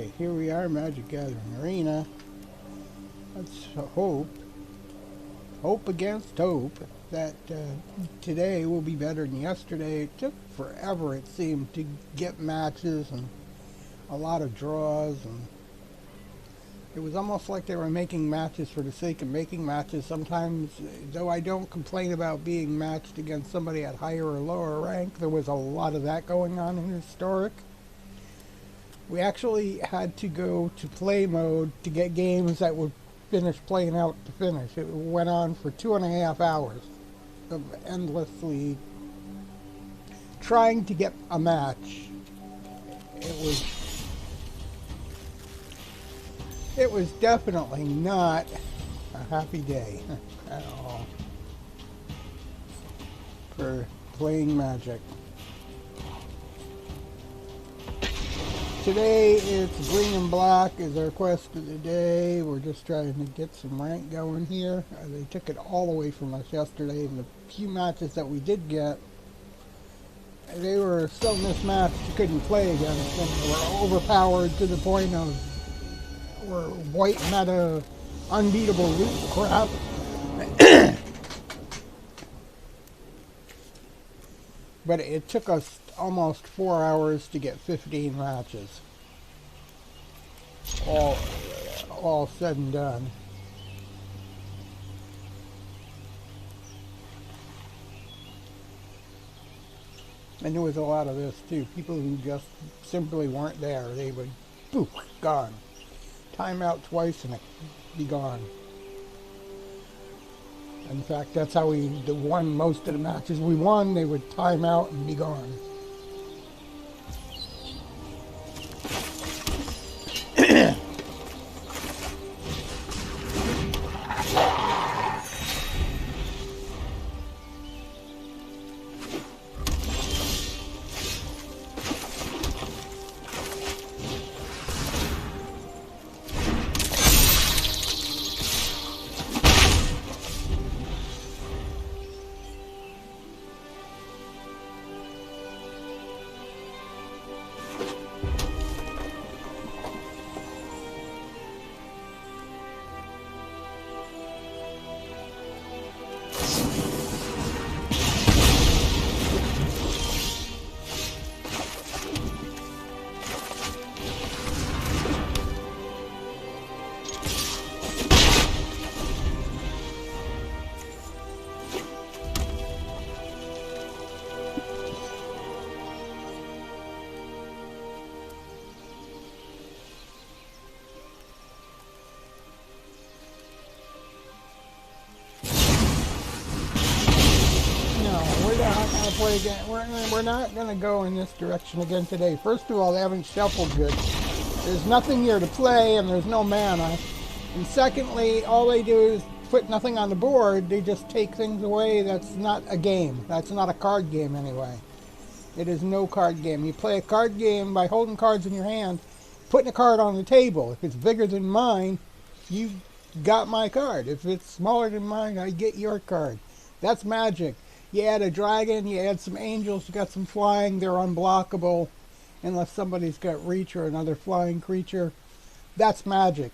Alright, here we are, Magic Gathering Arena. Let's hope against hope, that today will be better than yesterday. It took forever, it seemed, to get matches and a lot of draws, and it was almost like they were making matches for the sake of making matches. Sometimes, though I don't complain about being matched against somebody at higher or lower rank, there was a lot of that going on in Historic. We actually had to go to play mode to get games that would finish playing out to finish. It went on for 2.5 hours of endlessly trying to get a match. It was definitely not a happy day at all for playing Magic. Today it's green and black is our quest of the day. We're just trying to get some rank going here. They took it all away from us yesterday, and the few matches that we did get, they were so mismatched you couldn't play against them. They were overpowered to the point of were white meta unbeatable loot crap. But it took us almost 4 hours to get 15 matches. All said and done. And there was a lot of this too. People who just simply weren't there. They would, poof, gone. Time out twice and it'd be gone. In fact, that's how we won most of the matches we won. They would time out and be gone. We're not going to go in this direction again today. First of all, they haven't shuffled good. There's nothing here to play, and there's no mana. And secondly, all they do is put nothing on the board. They just take things away. That's not a game. That's not a card game anyway. It is no card game. You play a card game by holding cards in your hand, putting a card on the table. If it's bigger than mine, you got my card. If it's smaller than mine, I get your card. That's Magic. You add a dragon, you add some angels, you got some flying, they're unblockable unless somebody's got reach or another flying creature. That's Magic.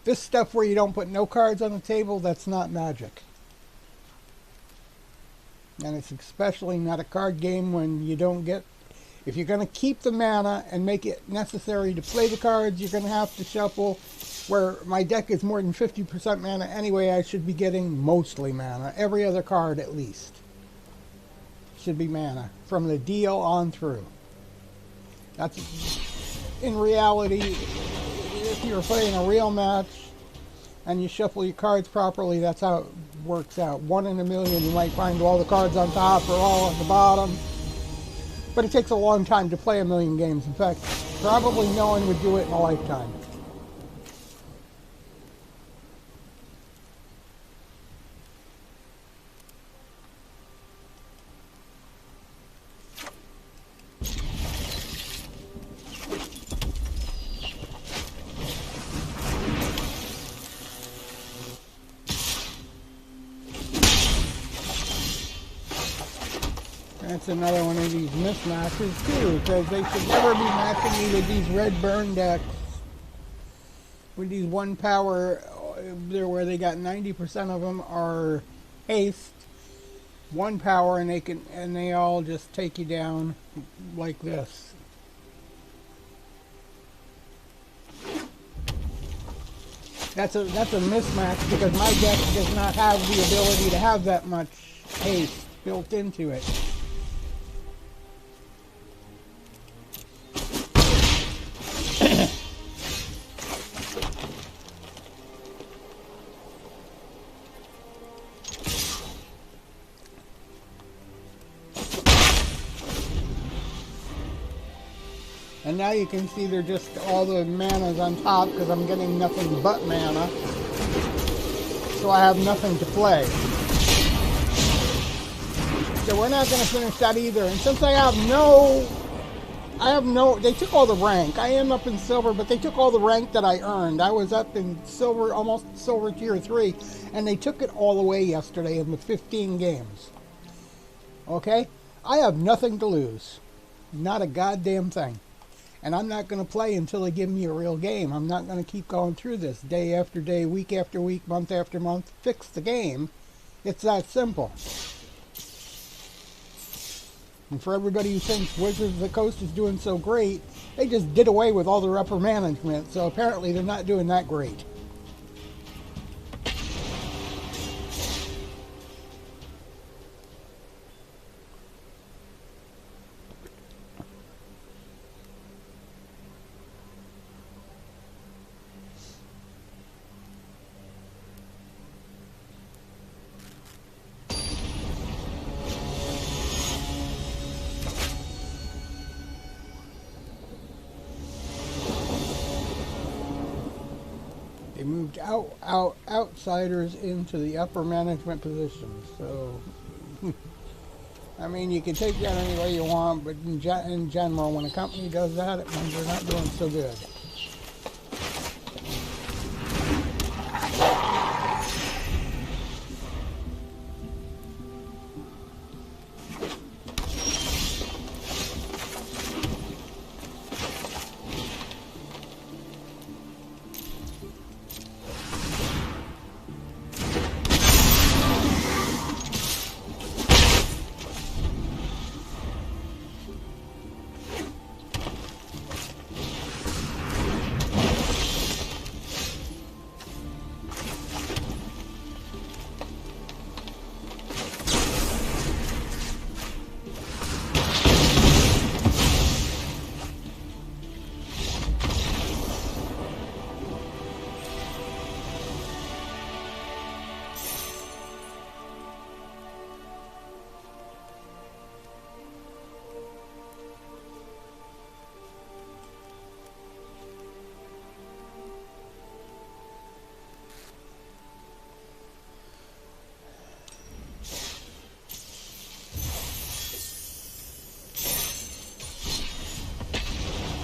This stuff where you don't put no cards on the table, that's not Magic. And it's especially not a card game when you don't get... If you're going to keep the mana and make it necessary to play the cards, you're going to have to shuffle. Where my deck is more than 50% mana anyway, I should be getting mostly mana. Every other card at least should be mana from the deal on through. That's in reality, if you're playing a real match and you shuffle your cards properly, that's how it works out. 1 in a million, you might find all the cards on top or all at the bottom, but it takes a long time to play a million games. In fact, probably no one would do it in a lifetime. That's another one of these mismatches too, because they should never be matching me with these red burn decks with these 1 power, there where they got 90% of them are haste, 1 power, and they all just take you down like this. That's a mismatch because my deck does not have the ability to have that much haste built into it. And now you can see they're just all the mana's on top because I'm getting nothing but mana. So I have nothing to play. So we're not going to finish that either. And since I have no, they took all the rank. I am up in silver, but they took all the rank that I earned. I was up in silver, almost silver tier 3, and they took it all away yesterday in the 15 games. Okay? I have nothing to lose. Not a goddamn thing. And I'm not going to play until they give me a real game. I'm not going to keep going through this day after day, week after week, month after month. Fix the game. It's that simple. And for everybody who thinks Wizards of the Coast is doing so great, they just did away with all their upper management. So apparently they're not doing that great. They moved outsiders into the upper management positions. So, I mean, you can take that any way you want, but in general, when a company does that, it means they're not doing so good.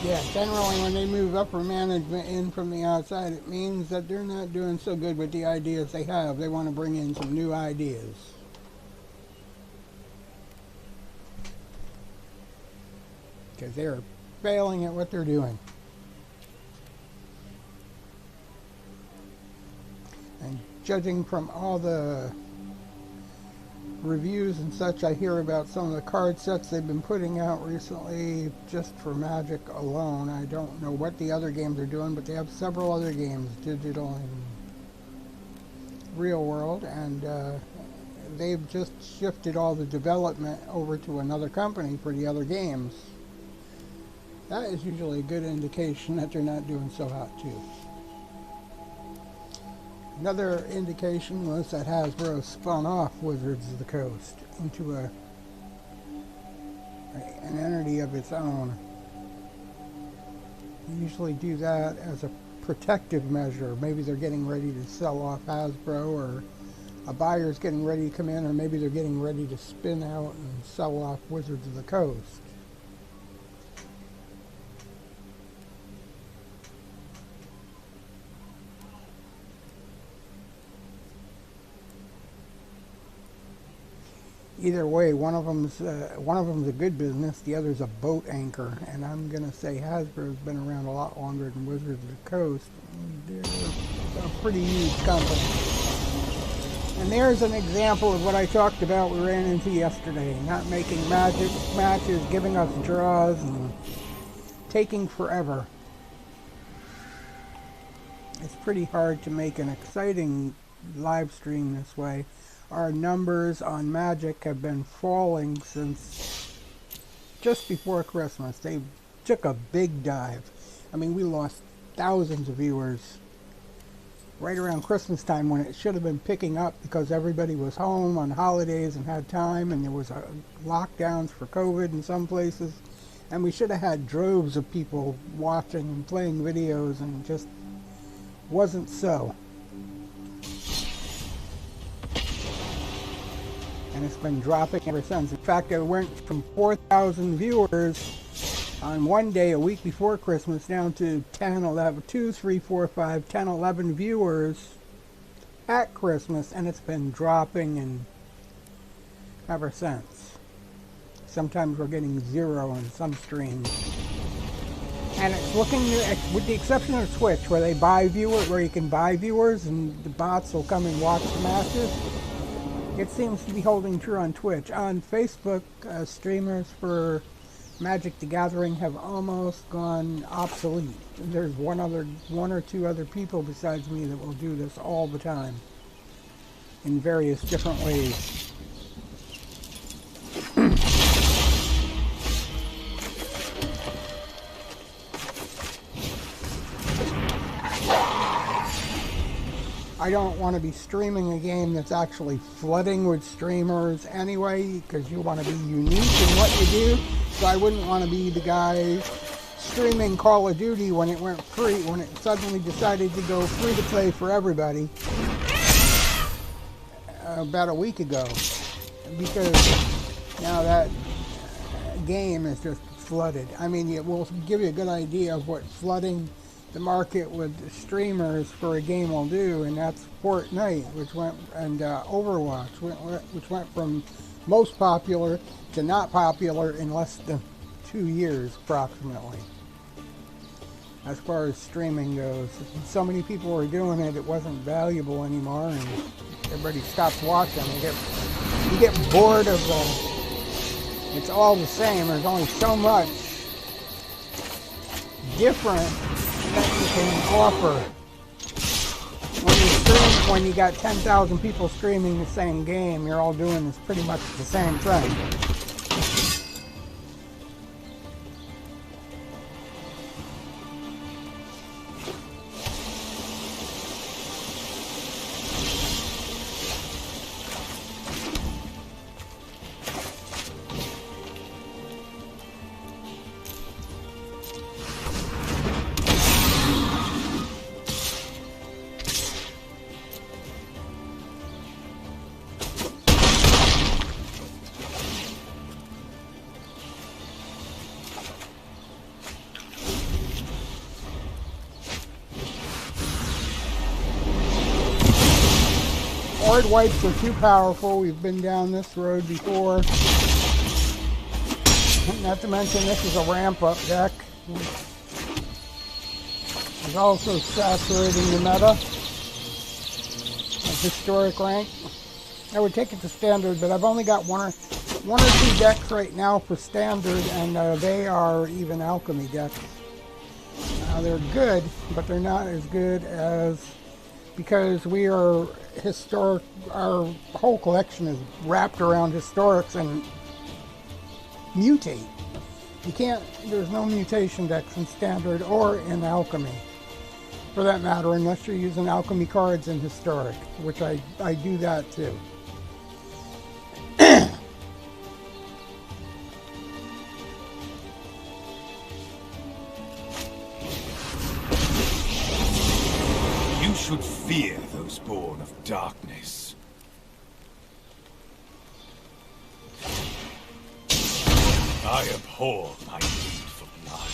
Yeah, generally when they move upper management in from the outside, it means that they're not doing so good with the ideas they have. They want to bring in some new ideas. Because they're failing at what they're doing. And judging from all the reviews and such I hear about some of the card sets they've been putting out recently just for Magic alone. I don't know what the other games are doing, but they have several other games, digital and real world, and they've just shifted all the development over to another company for the other games. That is usually a good indication that they're not doing so hot too. Another indication was that Hasbro spun off Wizards of the Coast into an entity of its own. They usually do that as a protective measure. Maybe they're getting ready to sell off Hasbro, or a buyer's getting ready to come in, or maybe they're getting ready to spin out and sell off Wizards of the Coast. either way, one of them's a good business, the other's a boat anchor, and I'm gonna say Hasbro's been around a lot longer than Wizards of the Coast. They're a pretty huge company. And there's an example of what I talked about we ran into yesterday. Not making Magic matches, giving us draws, and taking forever. It's pretty hard to make an exciting live stream this way. Our numbers on Magic have been falling since just before Christmas. They took a big dive. I mean, we lost thousands of viewers right around Christmas time when it should have been picking up because everybody was home on holidays and had time, and there was lockdowns for COVID in some places, and we should have had droves of people watching and playing videos, and just wasn't so. And it's been dropping ever since. In fact, it went from 4,000 viewers on one day a week before Christmas down to 10, 11, 2, 3, 4, 5, 10, 11 viewers at Christmas, and it's been dropping and ever since. Sometimes we're getting 0 on some streams. And it's looking, with the exception of Twitch, where they buy viewers, where you can buy viewers and the bots will come and watch the matches. It seems to be holding true on Twitch. On Facebook, streamers for Magic the Gathering have almost gone obsolete. There's one or two other people besides me that will do this all the time in various different ways. I don't want to be streaming a game that's actually flooding with streamers anyway, because you want to be unique in what you do. So I wouldn't want to be the guy streaming Call of Duty when it went free, when it suddenly decided to go free to play for everybody about a week ago, because now that game is just flooded. I mean, it will give you a good idea of what flooding the market with streamers for a game will do, and that's Fortnite, which went, and Overwatch, which went from most popular to not popular in less than 2 years approximately, as far as streaming goes. So many people were doing it, it wasn't valuable anymore, and everybody stopped watching. You get bored of it's all the same. There's only so much different that you can offer. When you stream, when you got 10,000 people streaming the same game, you're all doing this pretty much the same thing. Hard wipes are too powerful. We've been down this road before. Not to mention this is a ramp-up deck. It's also saturating the meta of historic rank. I would take it to standard, but I've only got one or two decks right now for standard, and they are even alchemy decks. They're good, but they're not as good as, because we are historic, our whole collection is wrapped around historics and mutate. You can't, there's no mutation decks in standard or in alchemy, for that matter, unless you're using alchemy cards in historic, which I do that too. You should fear those born of darkness. I abhor my need for blood.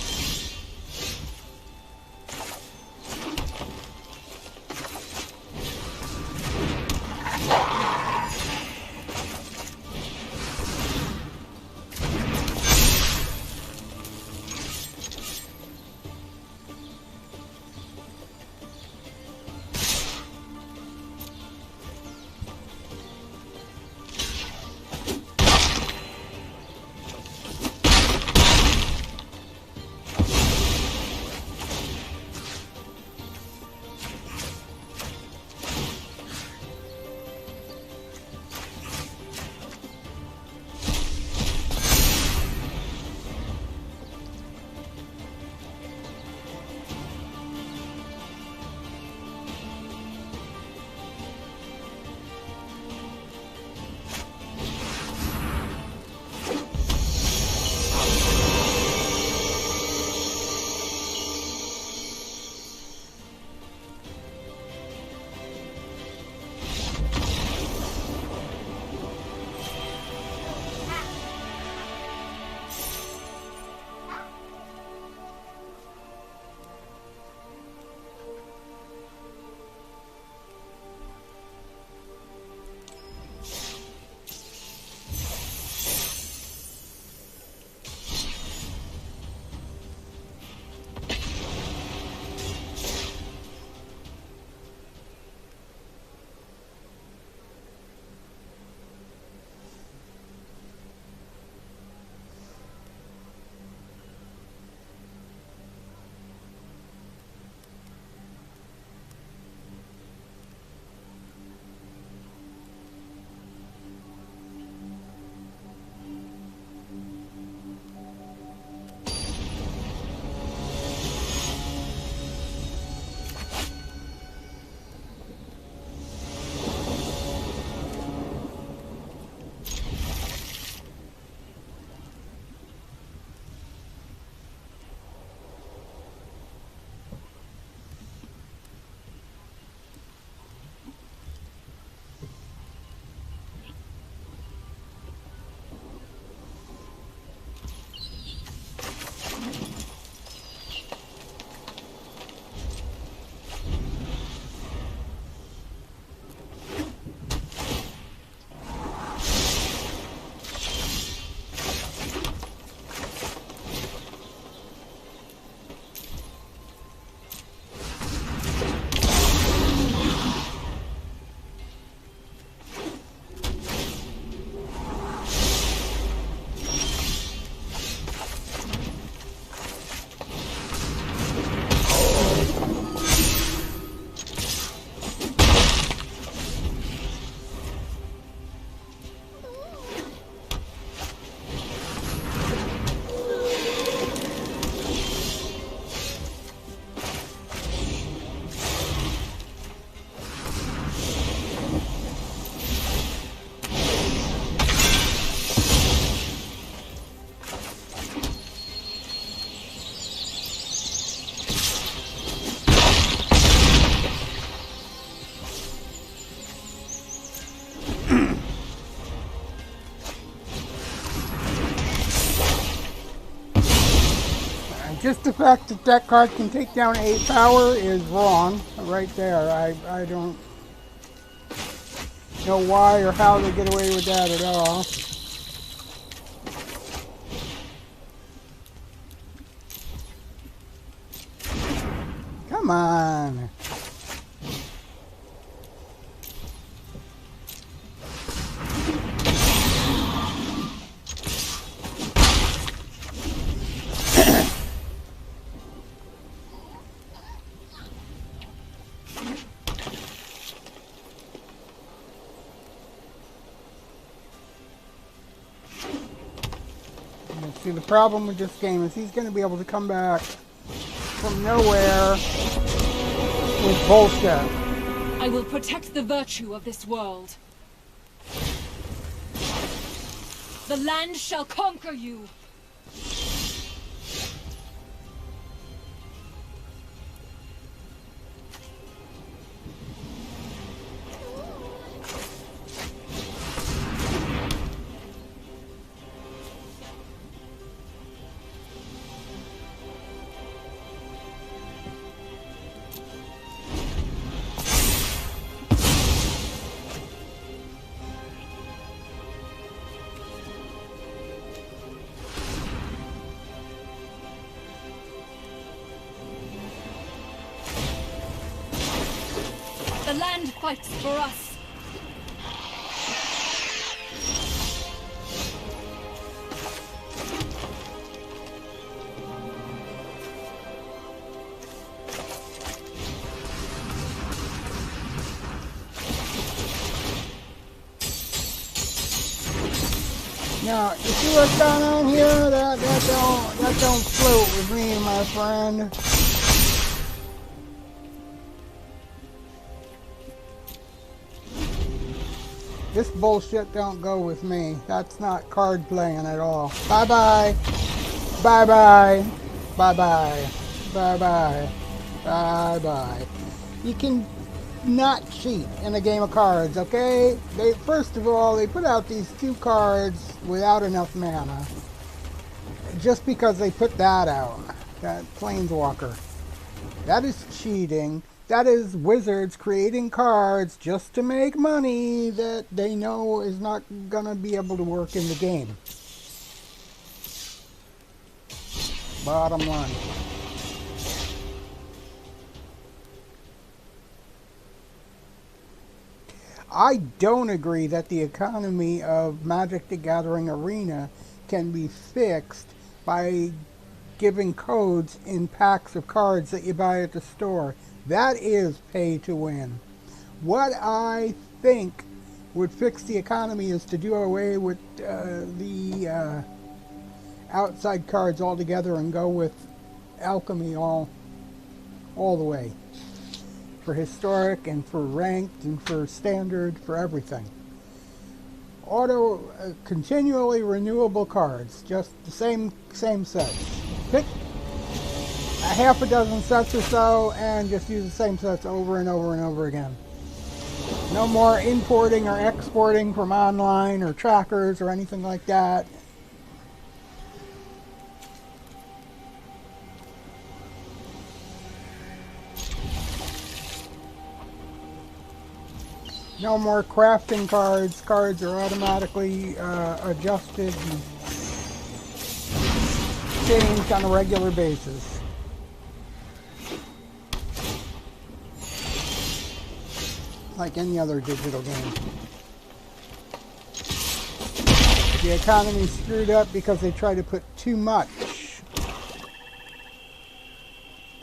Just the fact that that card can take down 8 power is wrong. Right there. I don't know why or how they get away with that at all. Come on. See, the problem with this game is he's going to be able to come back from nowhere with bullshit. I will protect the virtue of this world. The land shall conquer you. The land fights for us. Now, you see what's going on here? That don't float with me, my friend. This bullshit don't go with me. That's not card playing at all. Bye-bye. Bye-bye. Bye-bye. Bye-bye. Bye-bye. You can not cheat in a game of cards, okay? First of all, they put out these 2 cards without enough mana. Just because they put that out. That Planeswalker. That is cheating. That is Wizards creating cards just to make money that they know is not going to be able to work in the game. Bottom line. I don't agree that the economy of Magic the Gathering Arena can be fixed by giving codes in packs of cards that you buy at the store. That is pay to win. What I think would fix the economy is to do away with the outside cards altogether and go with alchemy all the way. For historic and for ranked and for standard, for everything. Continually renewable cards, just the same sets. Pick a half a dozen sets or so and just use the same sets over and over and over again. No more importing or exporting from online or trackers or anything like that. No more crafting cards. Cards are automatically adjusted and changed on a regular basis. Like any other digital game. The economy's screwed up because they try to put too much.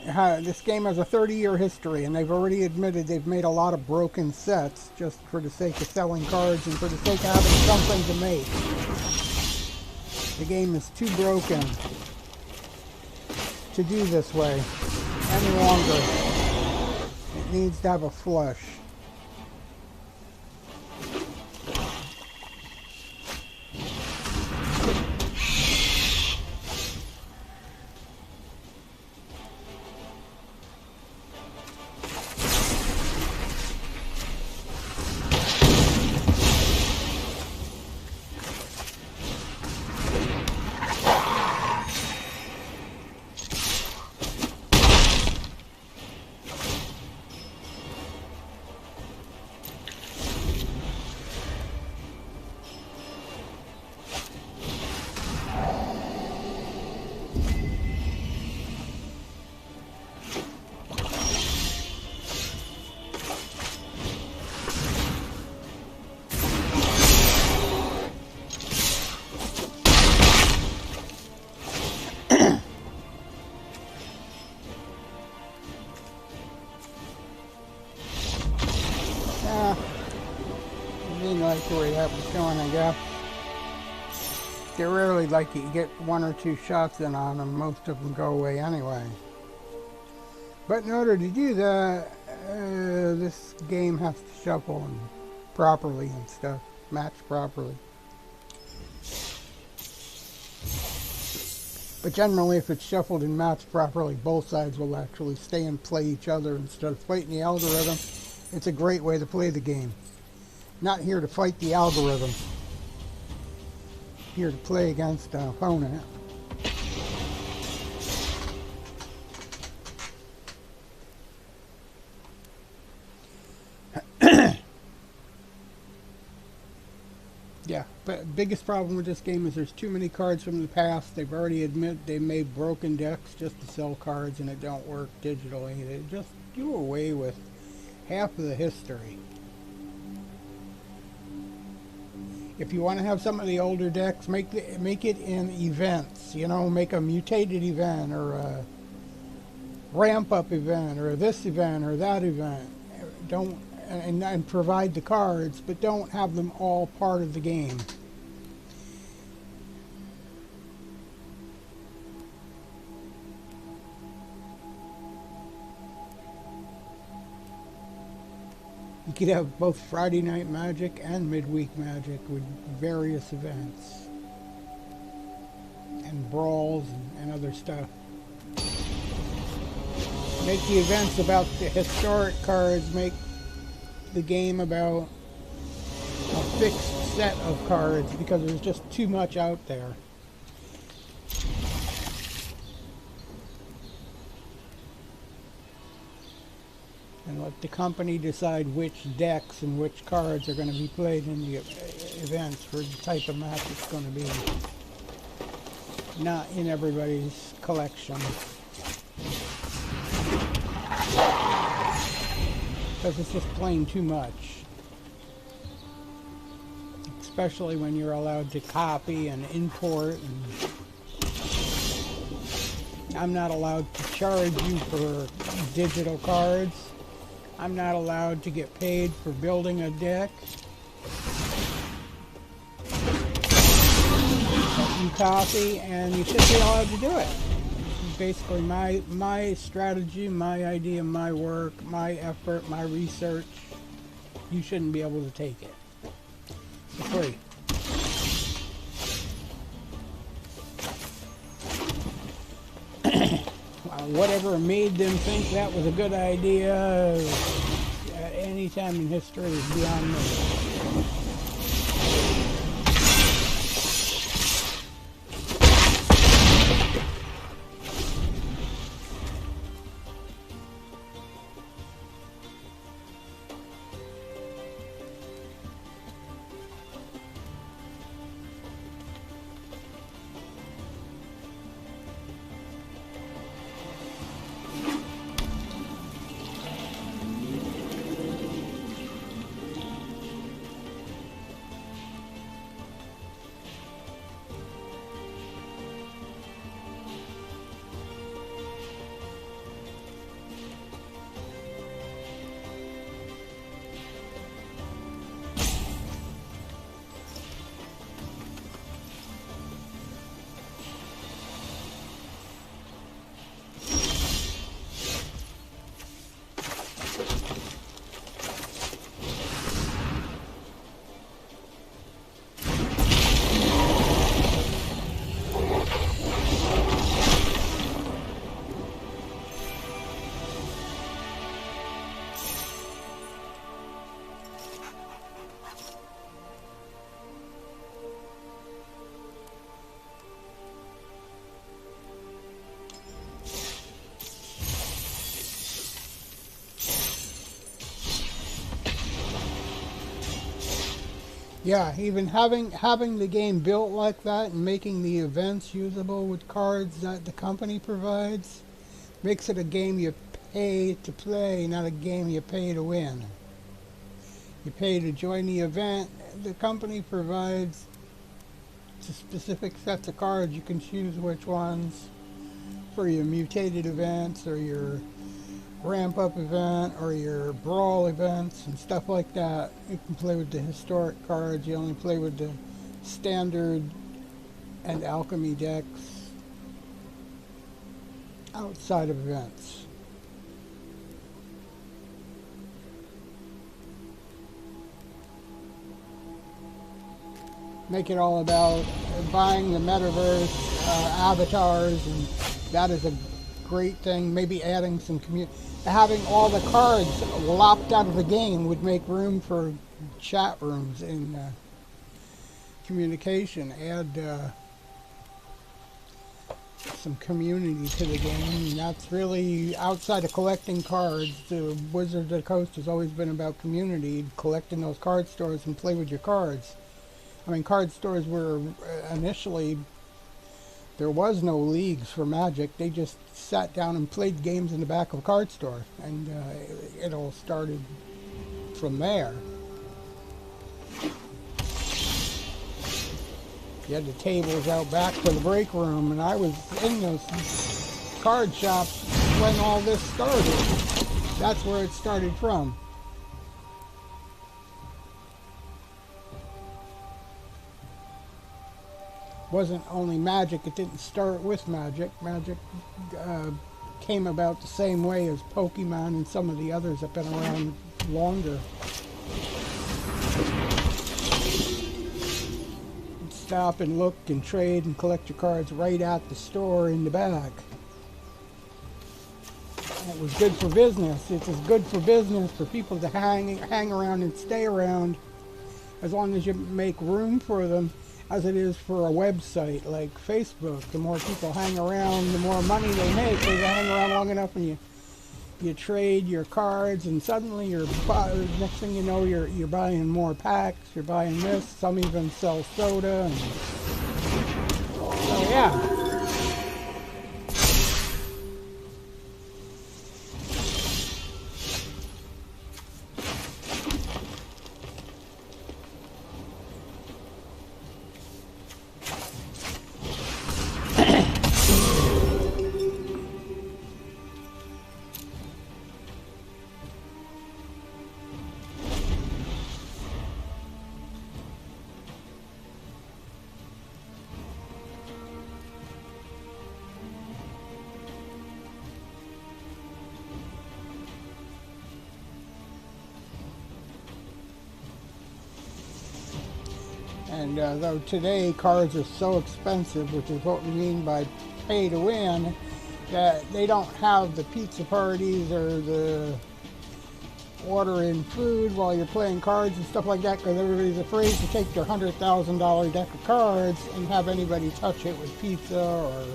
This game has a 30-year history, and they've already admitted they've made a lot of broken sets just for the sake of selling cards and for the sake of having something to make. The game is too broken to do this way any longer. It needs to have a flush. didn't like the way that was going, I guess. They're rarely like you get one or two shots in on them. Most of them go away anyway. But in order to do that, this game has to shuffle and properly and stuff, match properly. But generally, if it's shuffled and matched properly, both sides will actually stay and play each other instead of fighting the algorithm. It's a great way to play the game. Not here to fight the algorithm. Here to play against an opponent. Yeah, but biggest problem with this game is there's too many cards from the past. They've already admitted they made broken decks just to sell cards, and it don't work digitally. They just do away with half of the history. If you want to have some of the older decks, make it in events. You know, make a mutated event or a ramp up event or this event or that event. Don't and provide the cards, but don't have them all part of the game. You could have both Friday Night Magic and Midweek Magic with various events and brawls and other stuff. Make the events about the historic cards, make the game about a fixed set of cards because there's just too much out there. And let the company decide which decks and which cards are going to be played in the events for the type of match it's going to be. Not in everybody's collection. Because it's just plain too much. Especially when you're allowed to copy and import. And I'm not allowed to charge you for digital cards. I'm not allowed to get paid for building a deck. You copy, and you should be allowed to do it. This is basically my strategy, my idea, my work, my effort, my research. You shouldn't be able to take it for free. Whatever made them think that was a good idea at any time in history is beyond me. Yeah, even having the game built like that and making the events usable with cards that the company provides makes it a game you pay to play, not a game you pay to win. You pay to join the event. The company provides specific sets of cards. You can choose which ones for your mutated events or your ramp up event or your brawl events and stuff like that, you can play with the historic cards. You only play with the standard and alchemy decks outside of events. Make it all about buying the metaverse avatars, and that is a great thing. Maybe adding some having all the cards lopped out of the game would make room for chat rooms in communication. Add some community to the game, and that's really outside of collecting cards. The Wizards of the Coast has always been about community, collecting those card stores and play with your cards. I mean, card stores were initially, there was no leagues for Magic. They just sat down and played games in the back of a card store, and it all started from there. You had the tables out back to the break room, and I was in those card shops when all this started. That's where it started from. Wasn't only Magic, it didn't start with Magic. Magic came about the same way as Pokemon and some of the others that have been around longer. You'd stop and look and trade and collect your cards right at the store in the back. And it was good for business. It's as good for business for people to hang around and stay around, as long as you make room for them, as it is for a website like Facebook. The more people hang around, the more money they make. They hang around long enough, and you trade your cards, and suddenly next thing you know, you're buying more packs. You're buying this. Some even sell soda. And so yeah. And though today cards are so expensive, which is what we mean by pay to win, that they don't have the pizza parties or the ordering food while you're playing cards and stuff like that, because everybody's afraid to take their $100,000 deck of cards and have anybody touch it with pizza or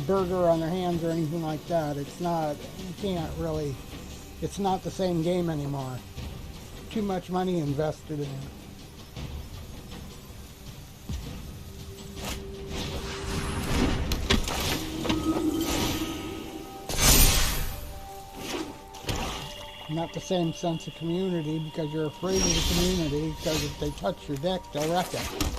burger on their hands or anything like that. It's not, you can't really, it's not the same game anymore. Too much money invested in it. Not the same sense of community, because you're afraid of the community, because if they touch your deck, they'll wreck it.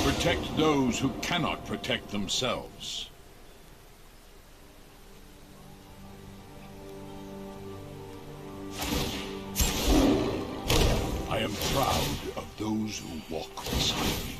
Protect those who cannot protect themselves. I am proud of those who walk beside me.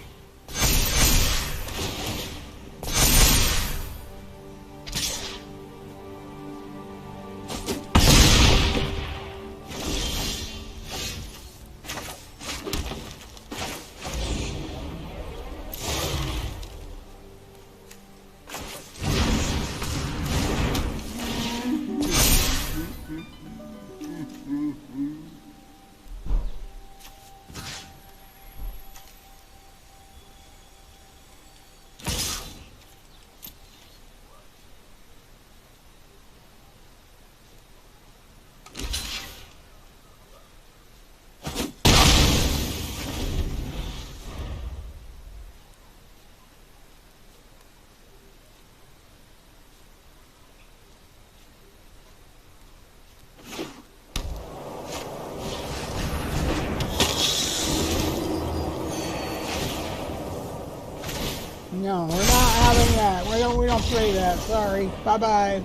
No, we're not having that. We don't play that. Sorry. Bye-bye.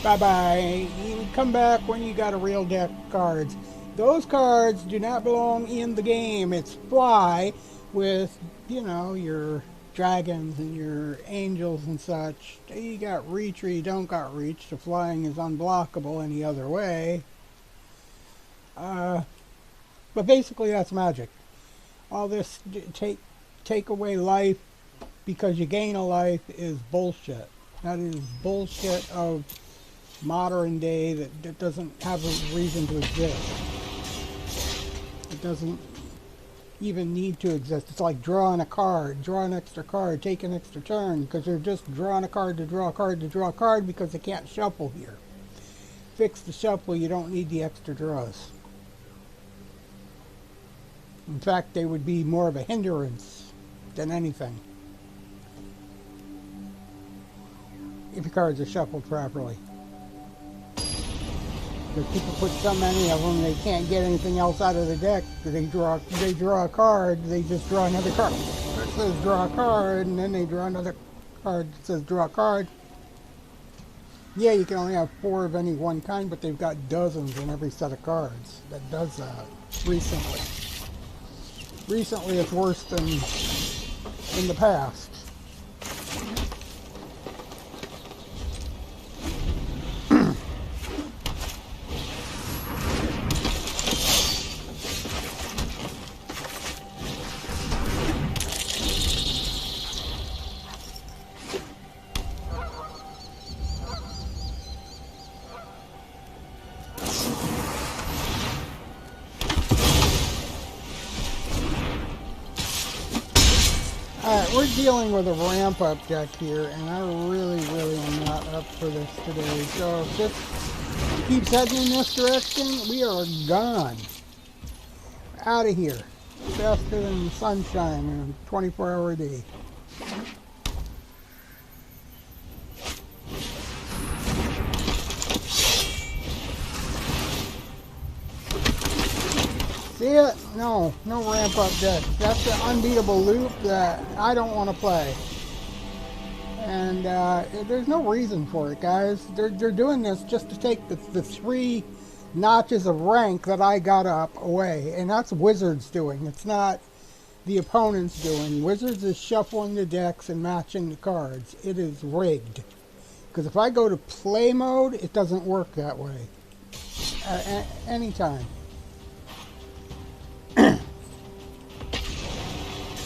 Bye-bye. You come back when you got a real deck of cards. Those cards do not belong in the game. It's fly with, you know, your dragons and your angels and such. You got reach or you don't got reach. The flying is unblockable any other way. But basically that's Magic. All this take away life because you gain a life is bullshit. That is bullshit of modern day that doesn't have a reason to exist. It doesn't even need to exist. It's like drawing a card, draw an extra card, take an extra turn, because they're just drawing a card to draw a card to draw a card because they can't shuffle here. Fix the shuffle, you don't need the extra draws. In fact, they would be more of a hindrance than anything if your cards are shuffled properly. Because people put so many of them, they can't get anything else out of the deck. They draw a card, they just draw another card. It says draw a card, and then they draw another card that says draw a card. Yeah, you can only have 4 of any one kind, but they've got dozens in every set of cards that does that recently. Recently, it's worse than in the past. Alright, we're dealing with a ramp-up deck here, and I really am not up for this today. So if this keeps heading in this direction, we are gone. Out of here. Faster than sunshine in a 24-hour day. See it? No ramp up deck. That's the unbeatable loop that I don't want to play. And there's no reason for it, guys. They're doing this just to take the 3 notches of rank that I got up away. And that's Wizards doing. It's not the opponents doing. Wizards is shuffling the decks and matching the cards. It is rigged. Because if I go to play mode, it doesn't work that way. Anytime.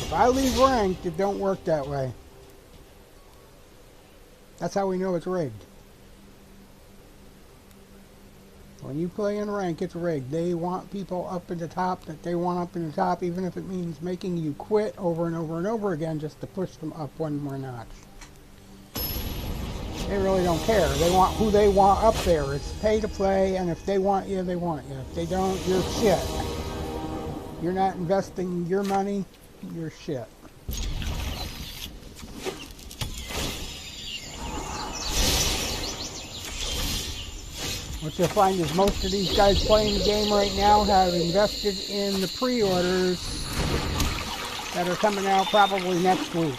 If I leave ranked, it don't work that way. That's how we know it's rigged. When you play in rank, it's rigged. They want people up in the top that they want up in the top, even if it means making you quit over and over and over again just to push them up one more notch. They really don't care. They want who they want up there. It's pay to play, and if they want you, they want you. If they don't, you're shit. You're not investing your money, you're shit. What you'll find is most of these guys playing the game right now have invested in the pre-orders that are coming out probably next week.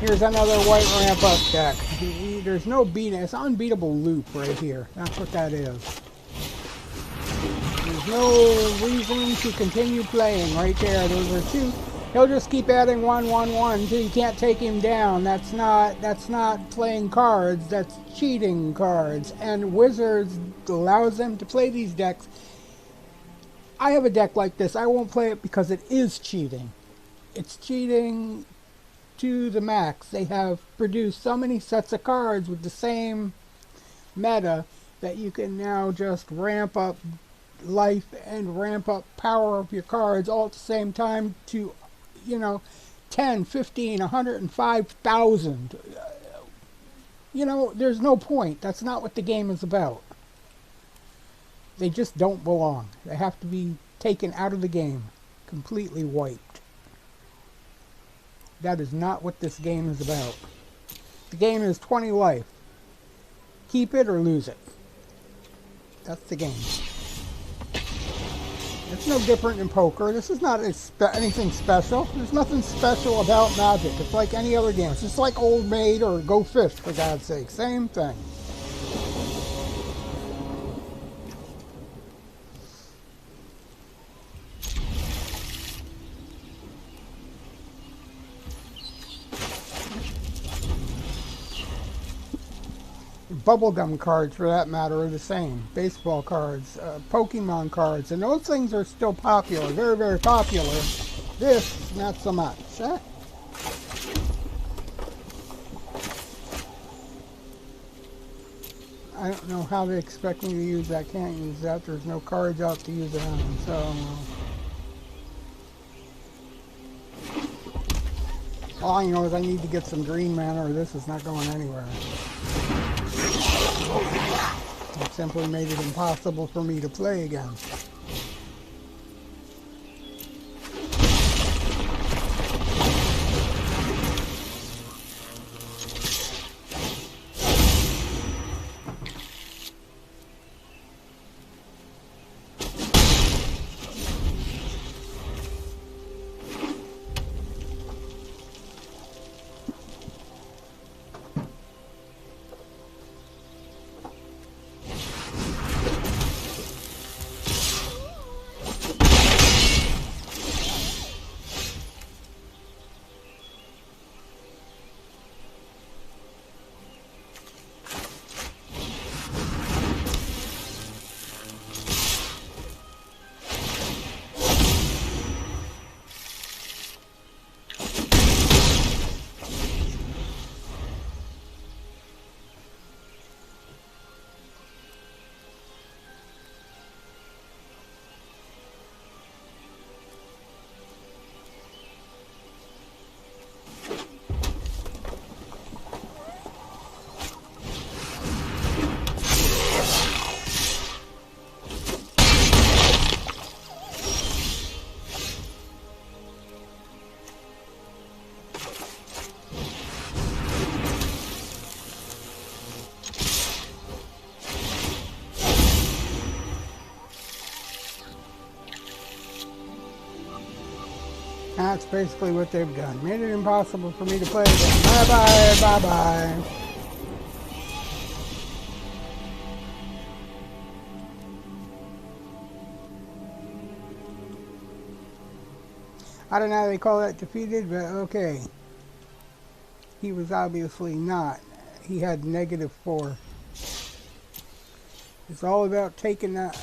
Here's another white ramp up deck. There's no beating. It's unbeatable loop right here. That's what that is. There's no reason to continue playing right there. Those are 2. He'll just keep adding 1, 1, 1 until you can't take him down. That's not playing cards. That's cheating cards. And Wizards allows them to play these decks. I have a deck like this. I won't play it because it is cheating. It's cheating to the max. They have produced so many sets of cards with the same meta that you can now just ramp up life and ramp up power of your cards all at the same time to, you know, 10, 15, 105,000. You know, there's no point. That's not what the game is about. They just don't belong. They have to be taken out of the game, completely wiped. That is not what this game is about. The game is 20 life. Keep it or lose it. That's the game. It's no different than poker. This is not anything special. There's nothing special about Magic. It's like any other game. It's just like Old Maid or Go Fish, for God's sake. Same thing. Bubblegum cards, for that matter, are the same. Baseball cards, Pokemon cards, and those things are still popular, very, very popular. This, not so much. I don't know how they expect me to use that. Can't use that. There's no cards out to use it on, so... all I know is I need to get some green mana or this is not going anywhere. It simply made it impossible for me to play again. That's basically what they've done. Made it impossible for me to play again. Bye-bye, bye-bye. I don't know how they call that defeated, but okay. He was obviously not. He had -4. It's all about taking that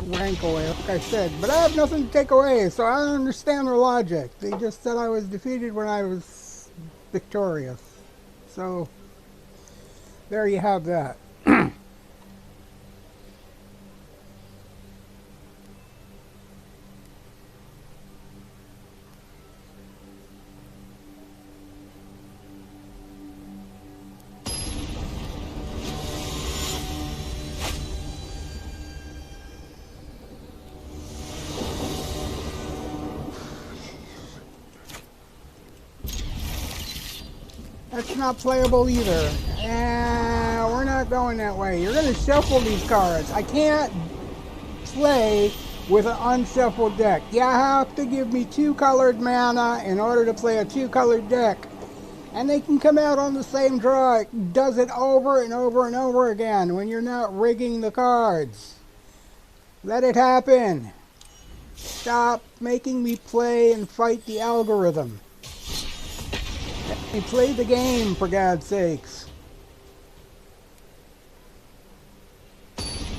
rank away, like I said. But I have nothing to take away, so I don't understand their logic. They just said I was defeated when I was victorious. So, there you have that. That's not playable either. We're not going that way. You're going to shuffle these cards. I can't play with an unshuffled deck. You have to give me 2 colored mana in order to play a 2-colored deck. And they can come out on the same draw. It does it over and over and over again when you're not rigging the cards. Let it happen. Stop making me play and fight the algorithm. Let me play the game, for God's sakes.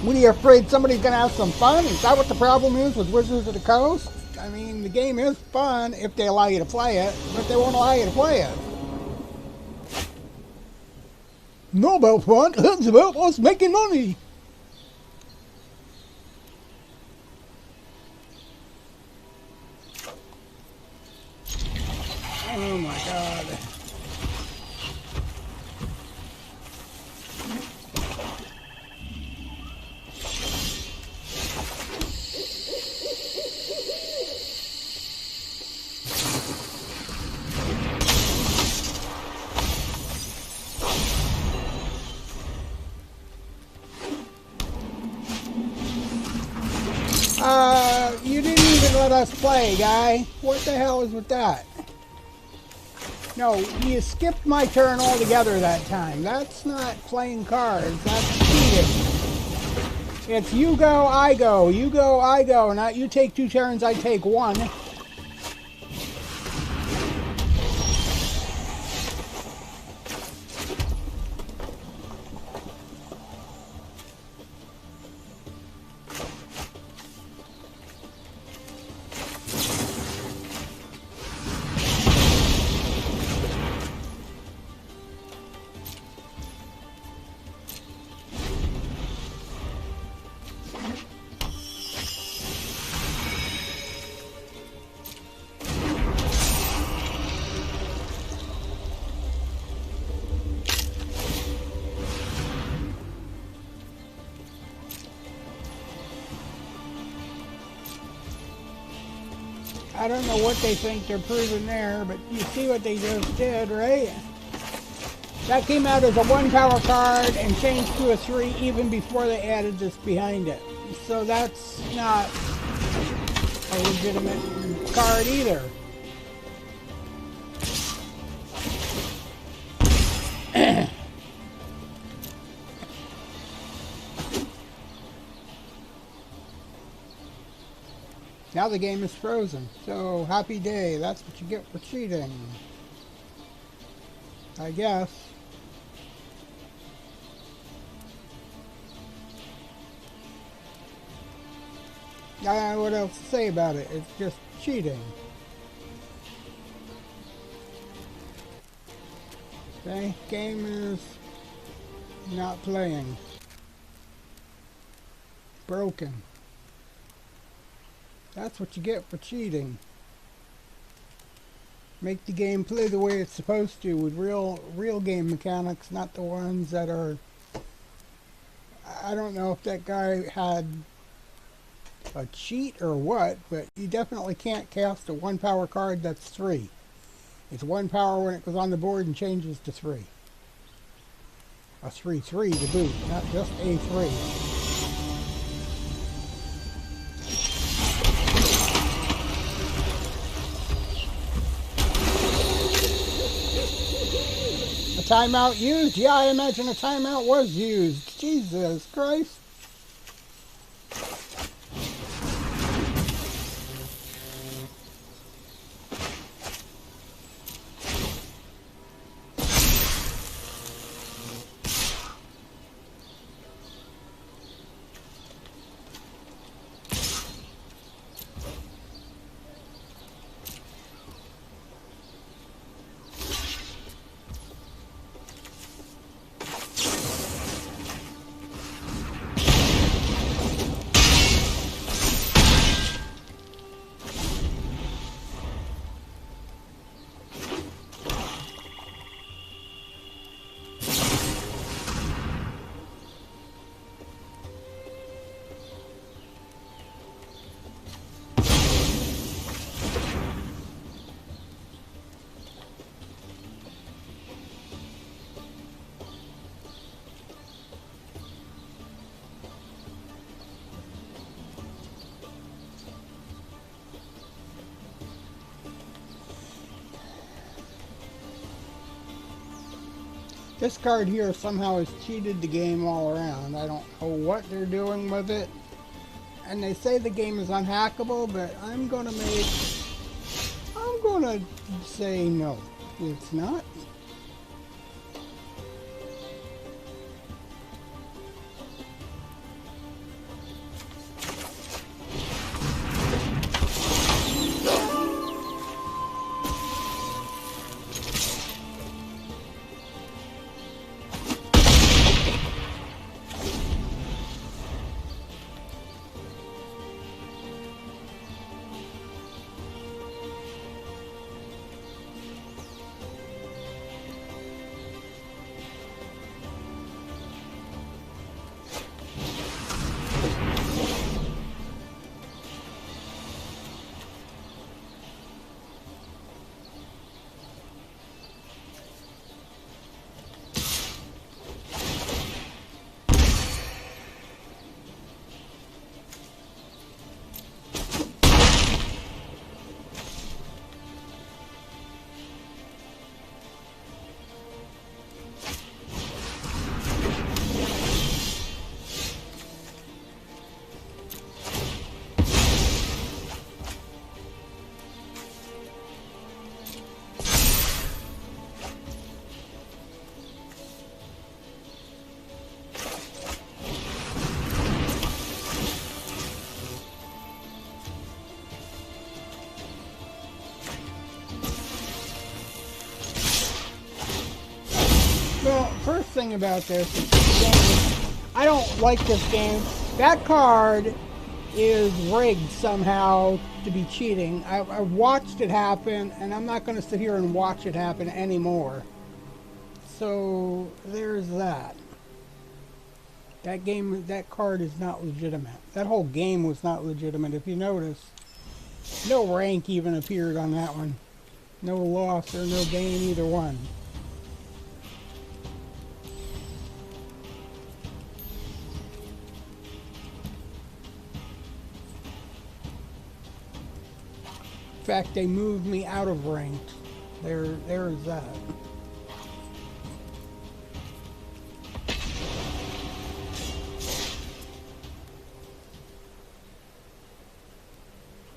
What are you afraid somebody's going to have some fun? Is that what the problem is with Wizards of the Coast? I mean, the game is fun if they allow you to play it, but they won't allow you to play it. Not about fun, it's about us making money. Oh my God. us play, guy. What the hell is with that? No, you skipped my turn altogether that time. That's not playing cards. That's cheating. It's you go, I go. You go, I go. Not you take 2 turns, I take 1. I don't know what they think they're proving there, but you see what they just did, right? That came out as a 1 power card and changed to a 3 even before they added this behind it. So that's not a legitimate card either. Now the game is frozen, so happy day, that's what you get for cheating. I guess. I don't know what else to say about it, it's just cheating. Okay, game is not playing. Broken. That's what you get for cheating. Make the game play the way it's supposed to with real game mechanics, not the ones that are... I don't know if that guy had a cheat or what, but you definitely can't cast a 1 power card that's 3. It's 1 power when it goes on the board and changes to 3. A 3/3 to boot, not just a 3. Timeout used? Yeah, I imagine a timeout was used. Jesus Christ. This card here somehow has cheated the game all around. I don't know what they're doing with it. And they say the game is unhackable, but I'm gonna say no. It's not. Well, first thing about this is I don't like this game. That card is rigged somehow to be cheating. I watched it happen, and I'm not going to sit here and watch it happen anymore. So there's that. That card is not legitimate. That whole game was not legitimate. If you notice, no rank even appeared on that one. No loss or no gain, either one. In fact, they moved me out of ranked. There's that.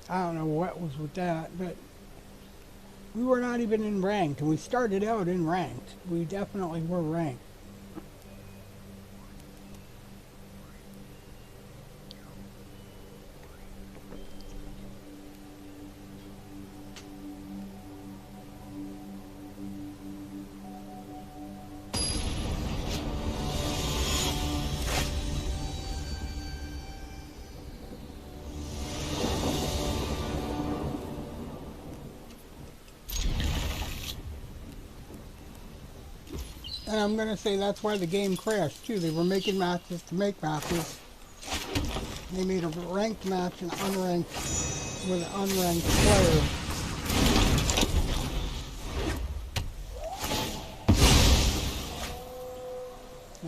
I don't know what was with that, but we were not even in ranked, and we started out in ranked. We definitely were ranked. And I'm going to say that's why the game crashed, too. They were making matches to make matches. They made a ranked match and unranked with an unranked player.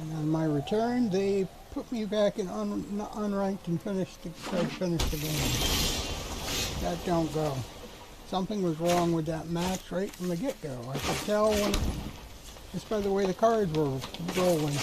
And on my return, they put me back in unranked and finished the game. That don't go. Something was wrong with that match right from the get-go. I could tell just by the way the cards were rolling.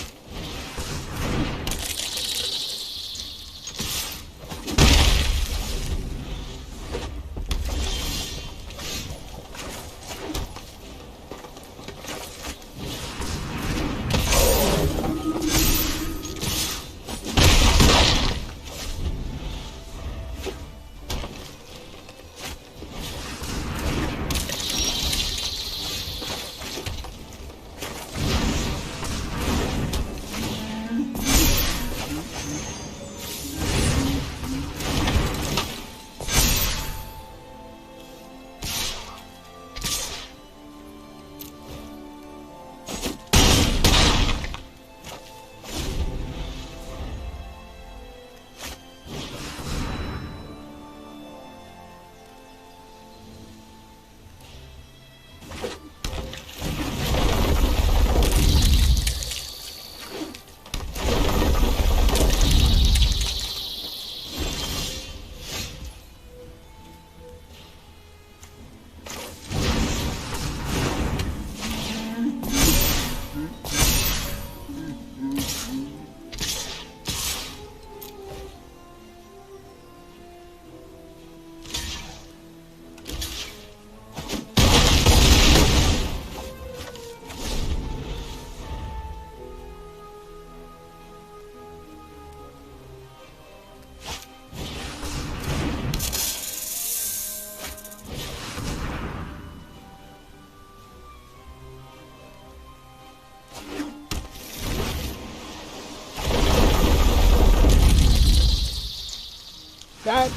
That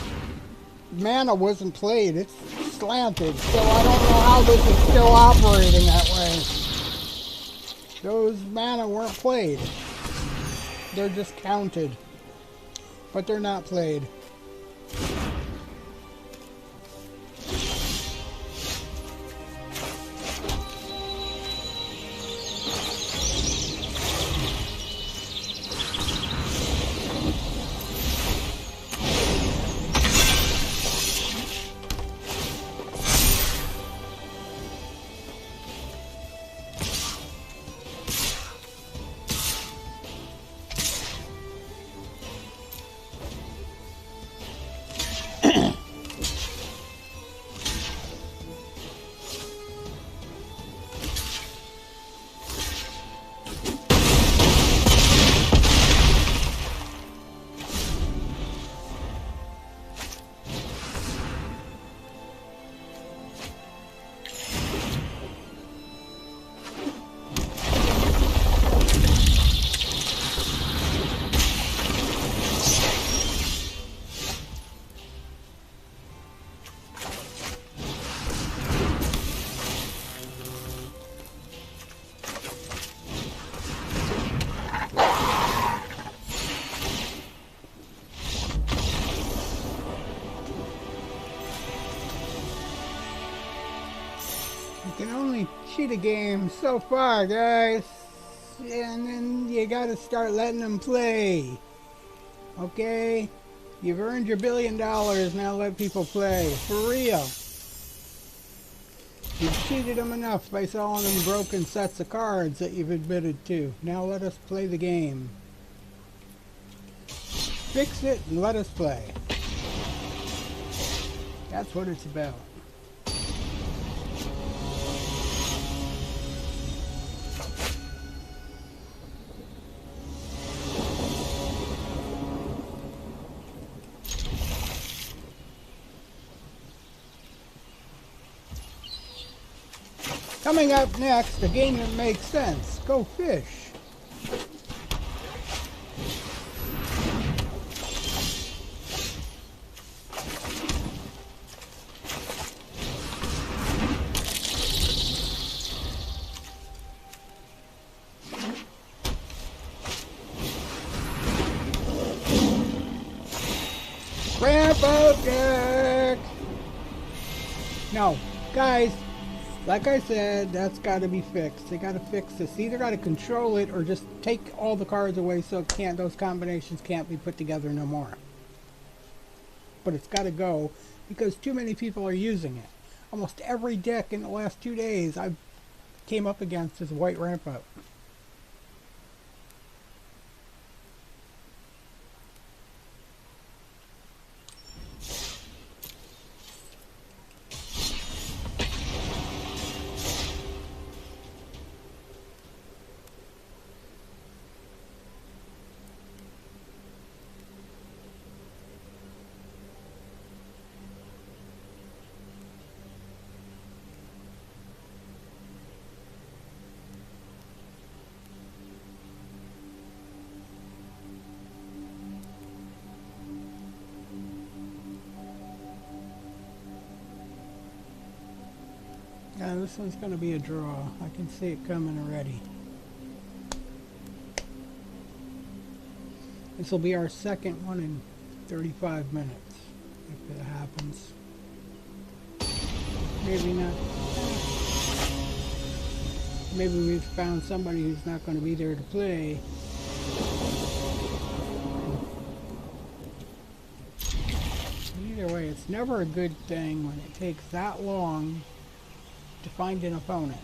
mana wasn't played. It's slanted, so I don't know how this is still operating that way. Those mana weren't played. They're just counted, but they're not played. You can only cheat a game so far, guys. And then you gotta start letting them play. Okay? You've earned your $1 billion, now let people play. For real. You've cheated them enough by selling them broken sets of cards that you've admitted to. Now let us play the game. Fix it and let us play. That's what it's about. Coming up next, a game that makes sense. Go fish. Ramp up deck! No, guys. Like I said, that's got to be fixed. They got to fix this. They either got to control it or just take all the cards away so those combinations can't be put together no more. But it's got to go because too many people are using it. Almost every deck in the last 2 days I came up against is white ramp up. Yeah, this one's going to be a draw. I can see it coming already. This will be our second one in 35 minutes, if it happens. Maybe not. Maybe we've found somebody who's not going to be there to play. Either way, it's never a good thing when it takes that long to find an opponent.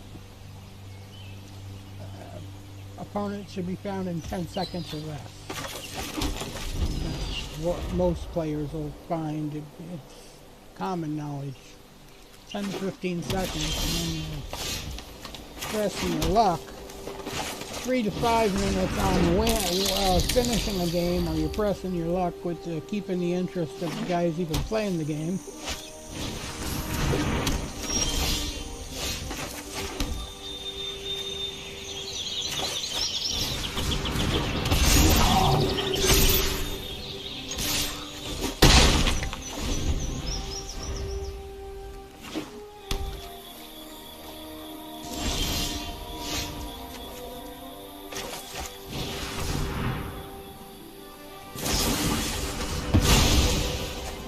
Opponent should be found in 10 seconds or less. That's what most players will find. It's common knowledge. 10 to 15 seconds, and then you're pressing your luck. 3 to 5 minutes on finishing a game, or you're pressing your luck with keeping the interest of the guys even playing the game.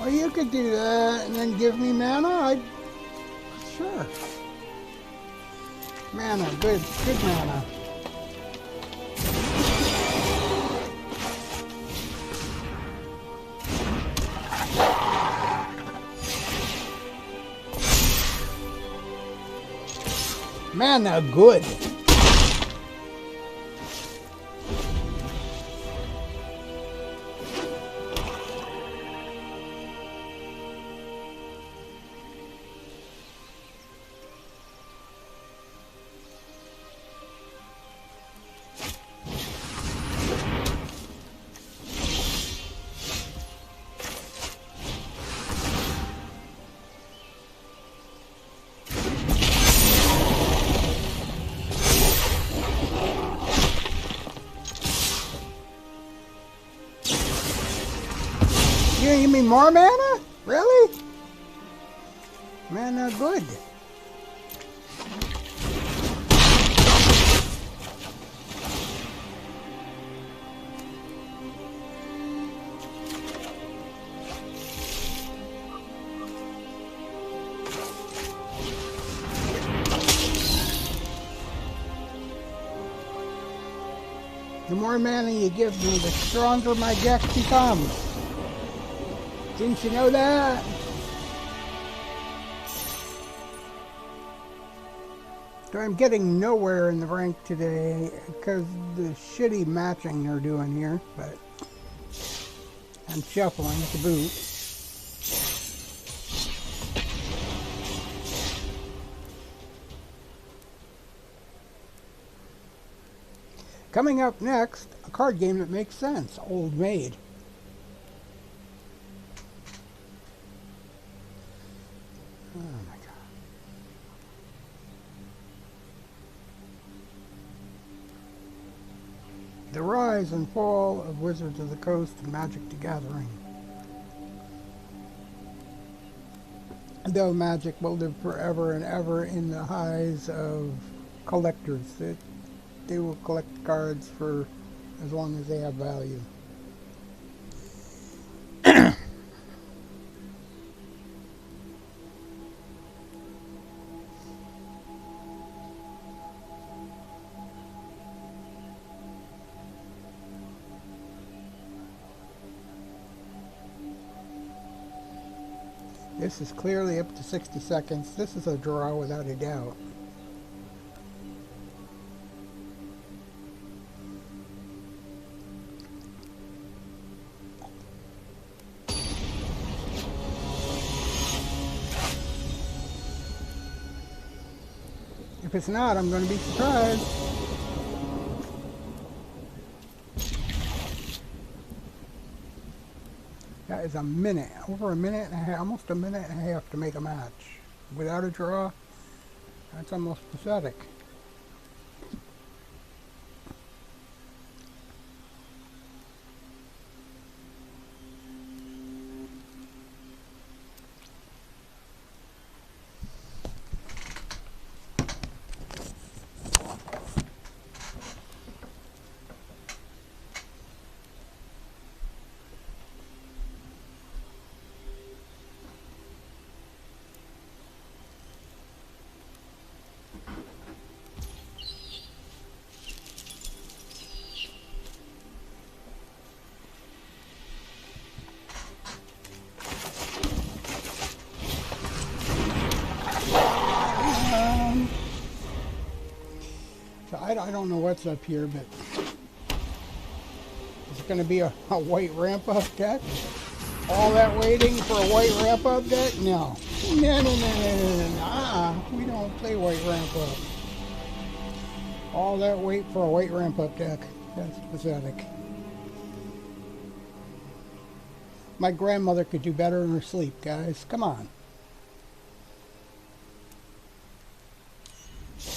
You could do that and then give me mana. Sure. Mana, good mana. Mana, good. You gonna give me more mana? Really? Mana good. The more mana you give me, the stronger my deck becomes. Didn't you know that? So I'm getting nowhere in the rank today because the shitty matching they're doing here, but I'm shuffling to boot. Coming up next, a card game that makes sense, Old Maid. Oh my god. The rise and fall of Wizards of the Coast and Magic the Gathering. Though Magic will live forever and ever in the highs of collectors. They will collect cards for as long as they have value. This is clearly up to 60 seconds. This is a draw without a doubt. If it's not, I'm going to be surprised. That is a minute, over a minute and a half, almost a minute and a half to make a match. Without a draw, that's almost pathetic. So I don't know what's up here, but is it going to be a white ramp-up deck? All that waiting for a white ramp-up deck? No. No. We don't play white ramp-up. All that wait for a white ramp-up deck. That's pathetic. My grandmother could do better in her sleep, guys. Come on.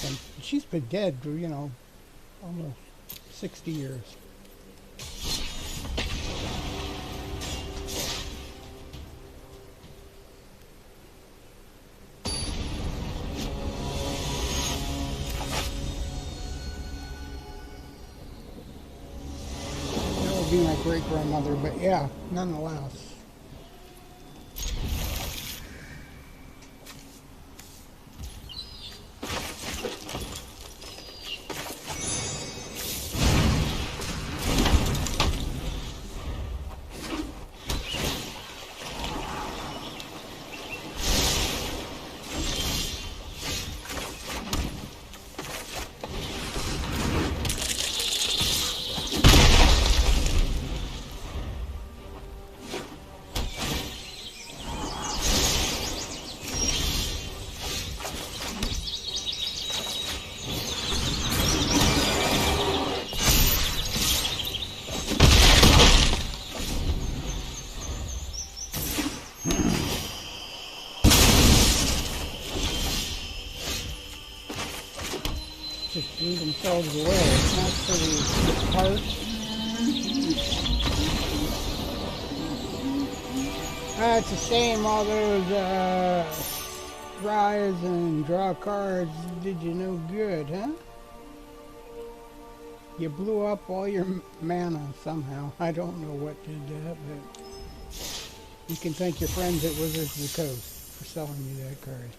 And she's been dead for, you know, almost 60 years. That would be my great-grandmother, but yeah, nonetheless. Just blew themselves away. It's not pretty harsh. It's a shame all those rise and draw cards did you no good, huh? You blew up all your mana somehow. I don't know what did that, but you can thank your friends at Wizards of the Coast for selling you that card.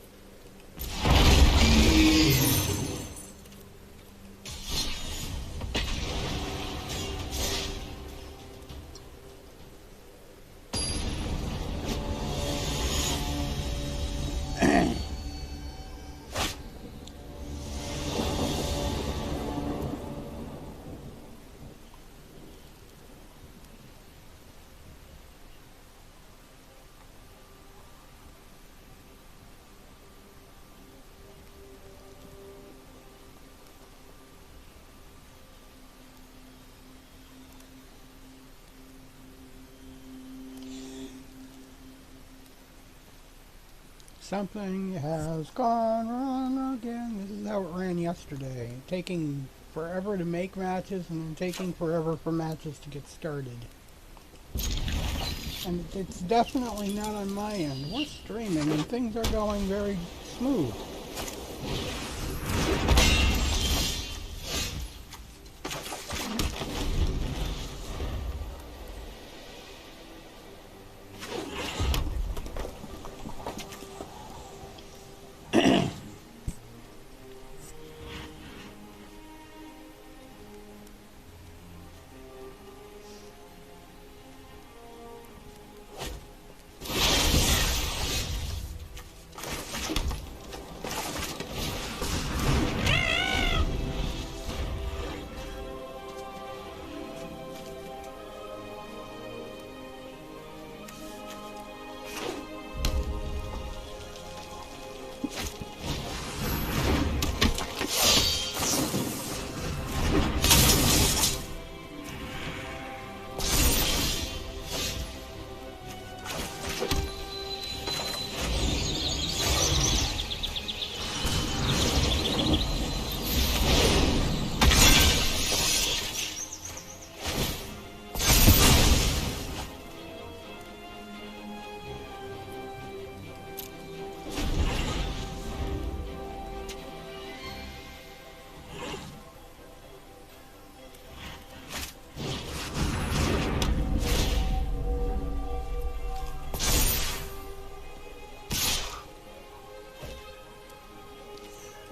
Something has gone wrong again. This is how it ran yesterday. Taking forever to make matches and then taking forever for matches to get started. And it's definitely not on my end. We're streaming and things are going very smooth.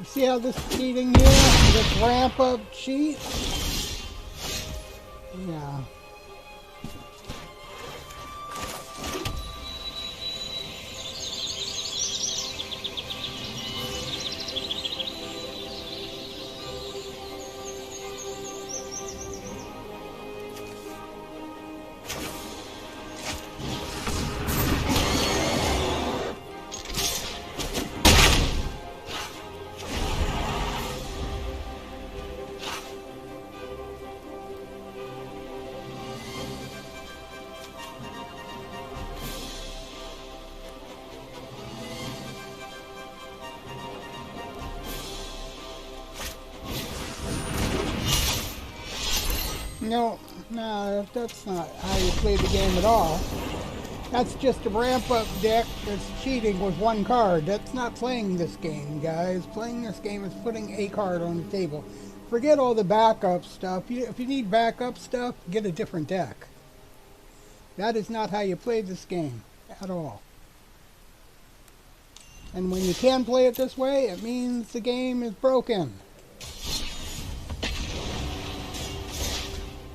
See how this cheating here? This ramp up cheat? Yeah. No, that's not how you play the game at all. That's just a ramp-up deck that's cheating with one card. That's not playing this game, guys. Playing this game is putting a card on the table. Forget all the backup stuff. If you need backup stuff, get a different deck. That is not how you play this game at all. And when you can play it this way, it means the game is broken.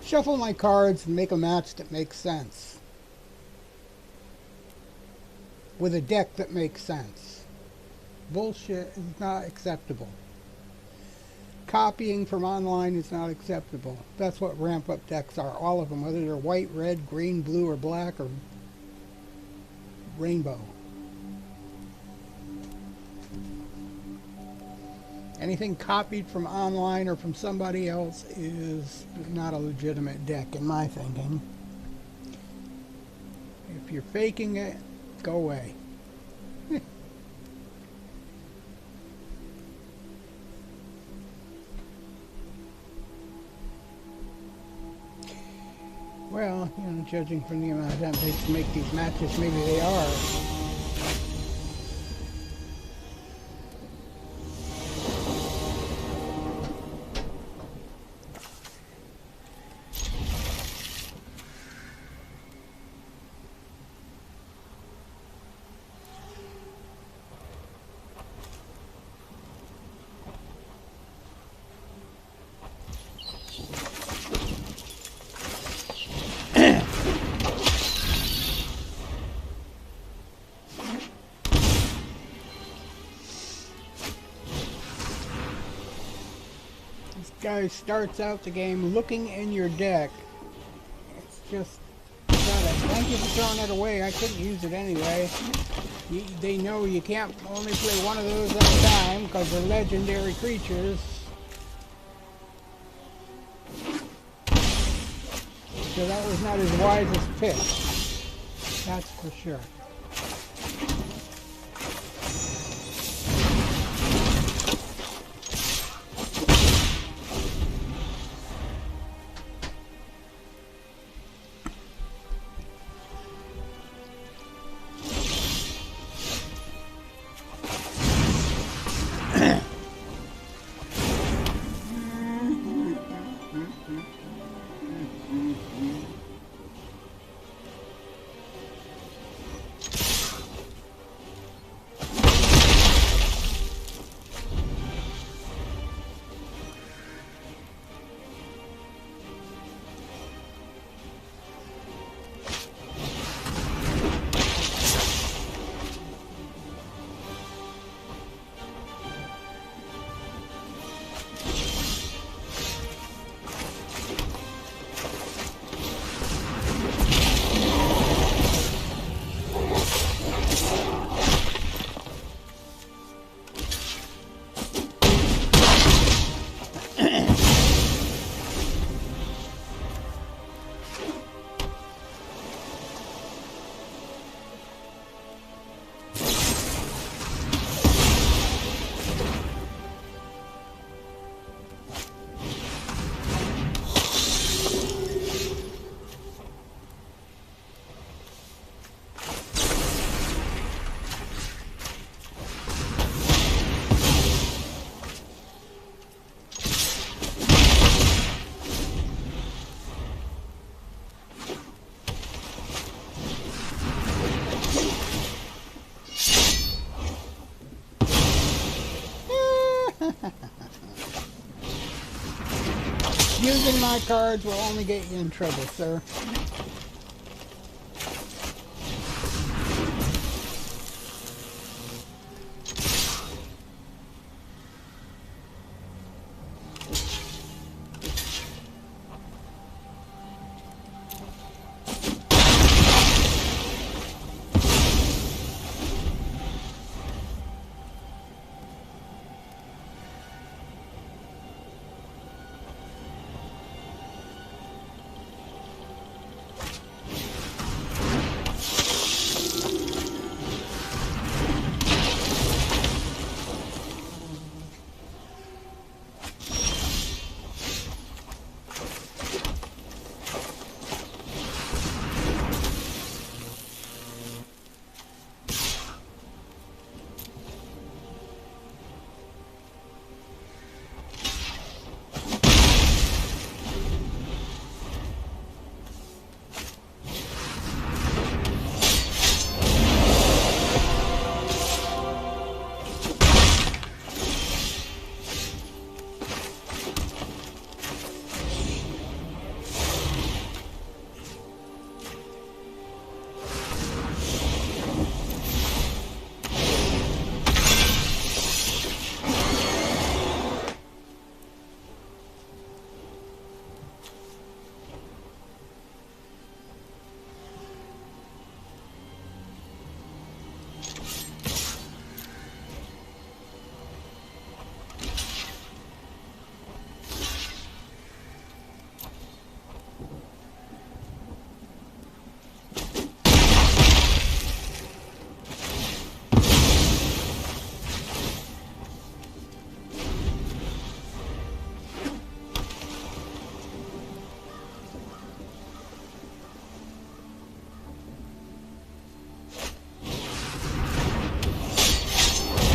Shuffle my cards and make a match that makes sense. With a deck that makes sense. Bullshit is not acceptable. Copying from online is not acceptable. That's what ramp-up decks are. All of them, whether they're white, red, green, blue, or black, or rainbow. Anything copied from online or from somebody else is not a legitimate deck, in my thinking. If you're faking it, go away. Well, you know, judging from the amount of time it takes to make these matches, maybe they are. Guy starts out the game looking in your deck. It's just thank you for throwing it away. I couldn't use it anyway. They know you can't only play one of those at a time because they're legendary creatures. So that was not his wisest pick. That's for sure. Using my cards will only get you in trouble, sir.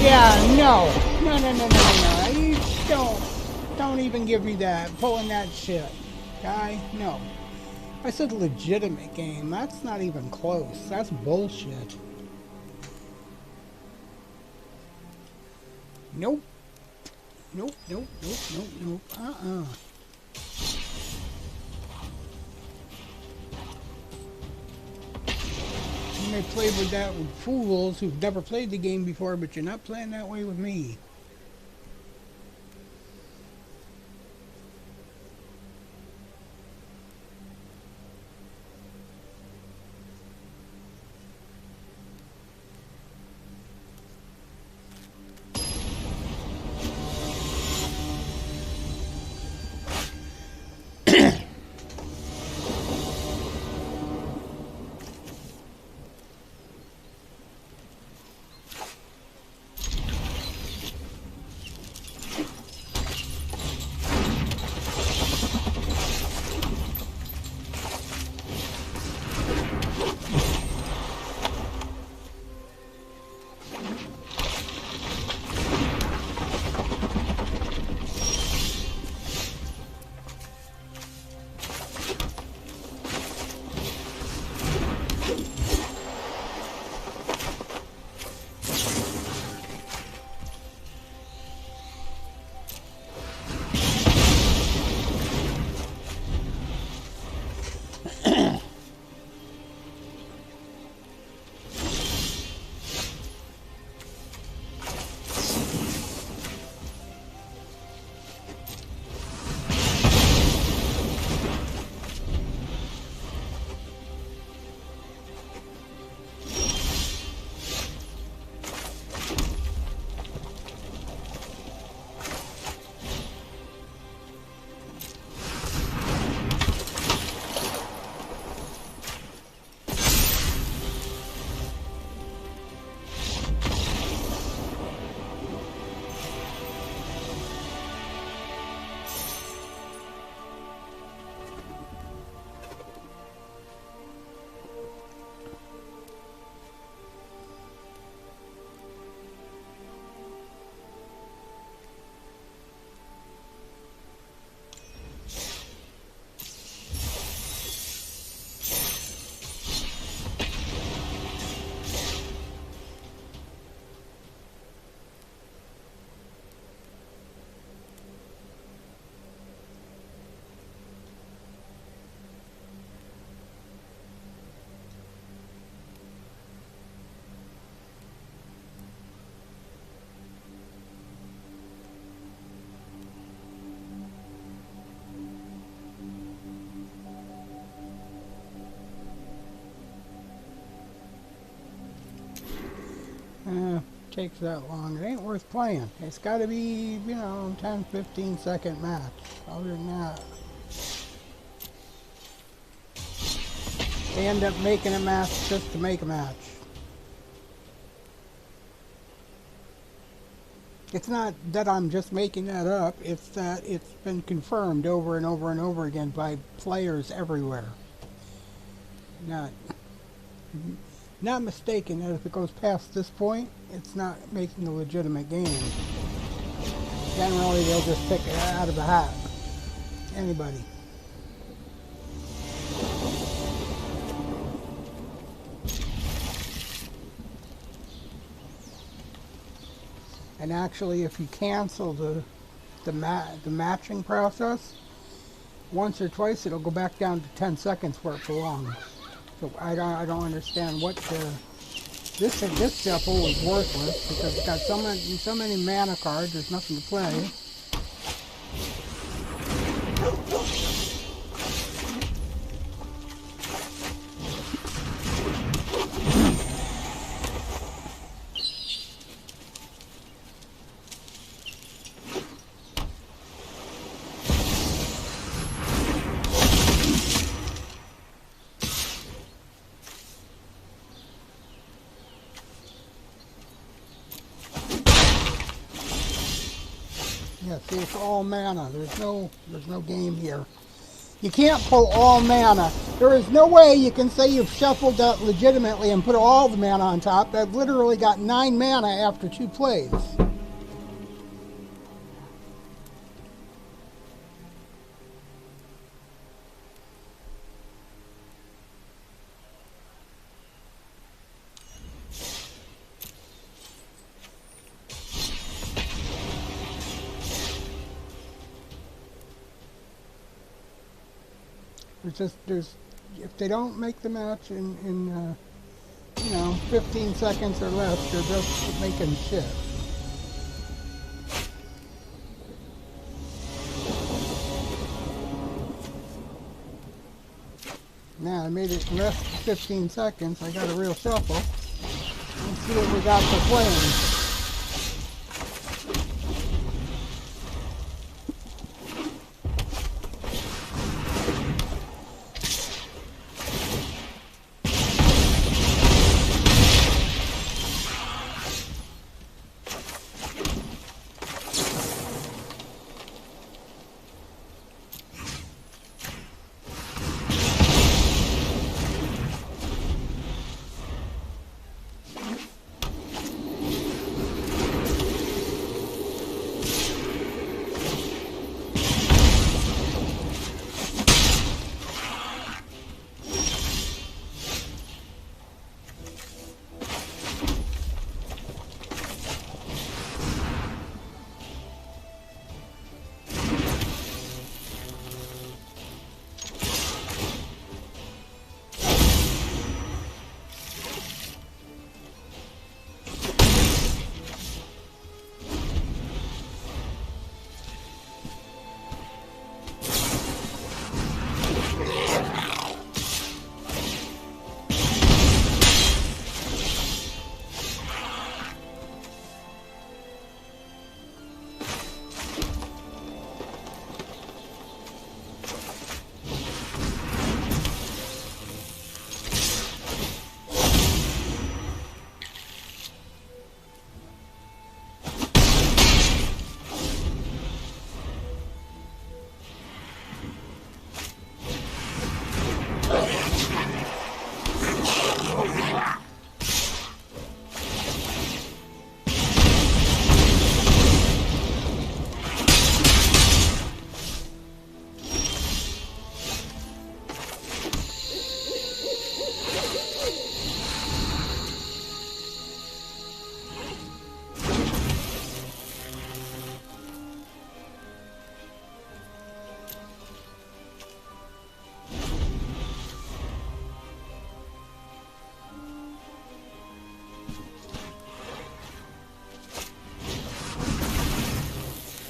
Yeah, no. No. You don't even give me that. Pulling that shit. Guy, no. I said legitimate game. That's not even close. That's bullshit. Nope. Nope. You may play with that with fools who've never played the game before, but you're not playing that way with me. takes that long. It ain't worth playing. It's got to be, you know, 10, 15 second match. Other than that, they end up making a match just to make a match. It's not that I'm just making that up. It's that it's been confirmed over and over and over again by players everywhere. Not mistaken that if it goes past this point, it's not making a legitimate game. Generally, they'll just pick it out of a hat. Anybody. And actually, if you cancel the matching process once or twice, it'll go back down to 10 seconds where it belongs. So I don't understand what this shuffle was worthless because it's got so many mana cards. There's nothing to play. Yeah, see, it's all mana. There's no game here. You can't pull all mana. There is no way you can say you've shuffled that legitimately and put all the mana on top. I've literally got 9 mana after 2 plays. If they don't make the match in 15 seconds or less, they're just making shit. Now I made it less than 15 seconds. I got a real shuffle. Let's see what we got for playing.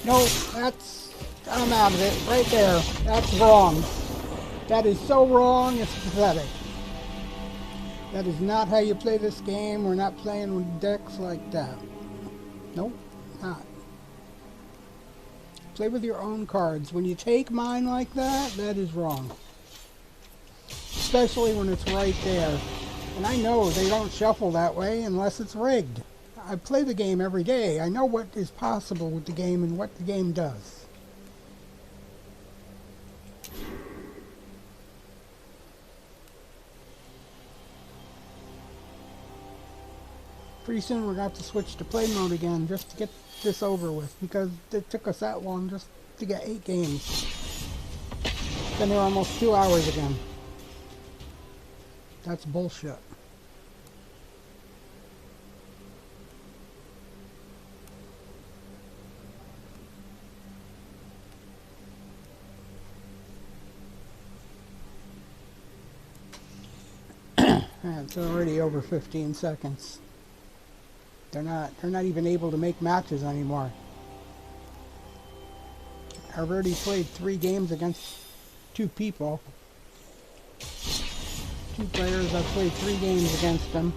No, I'm out of it. Right there. That's wrong. That is so wrong, it's pathetic. That is not how you play this game. We're not playing with decks like that. Nope, not. Play with your own cards. When you take mine like that, that is wrong. Especially when it's right there. And I know they don't shuffle that way unless it's rigged. I play the game every day. I know what is possible with the game and what the game does. Pretty soon we're going to have to switch to play mode again just to get this over with, because it took us that long just to get 8 games. Then they're almost 2 hours again. That's bullshit. It's already over 15 seconds. They're not even able to make matches anymore. I've already played 3 games against 2 people. 2 players, I've played 3 games against them.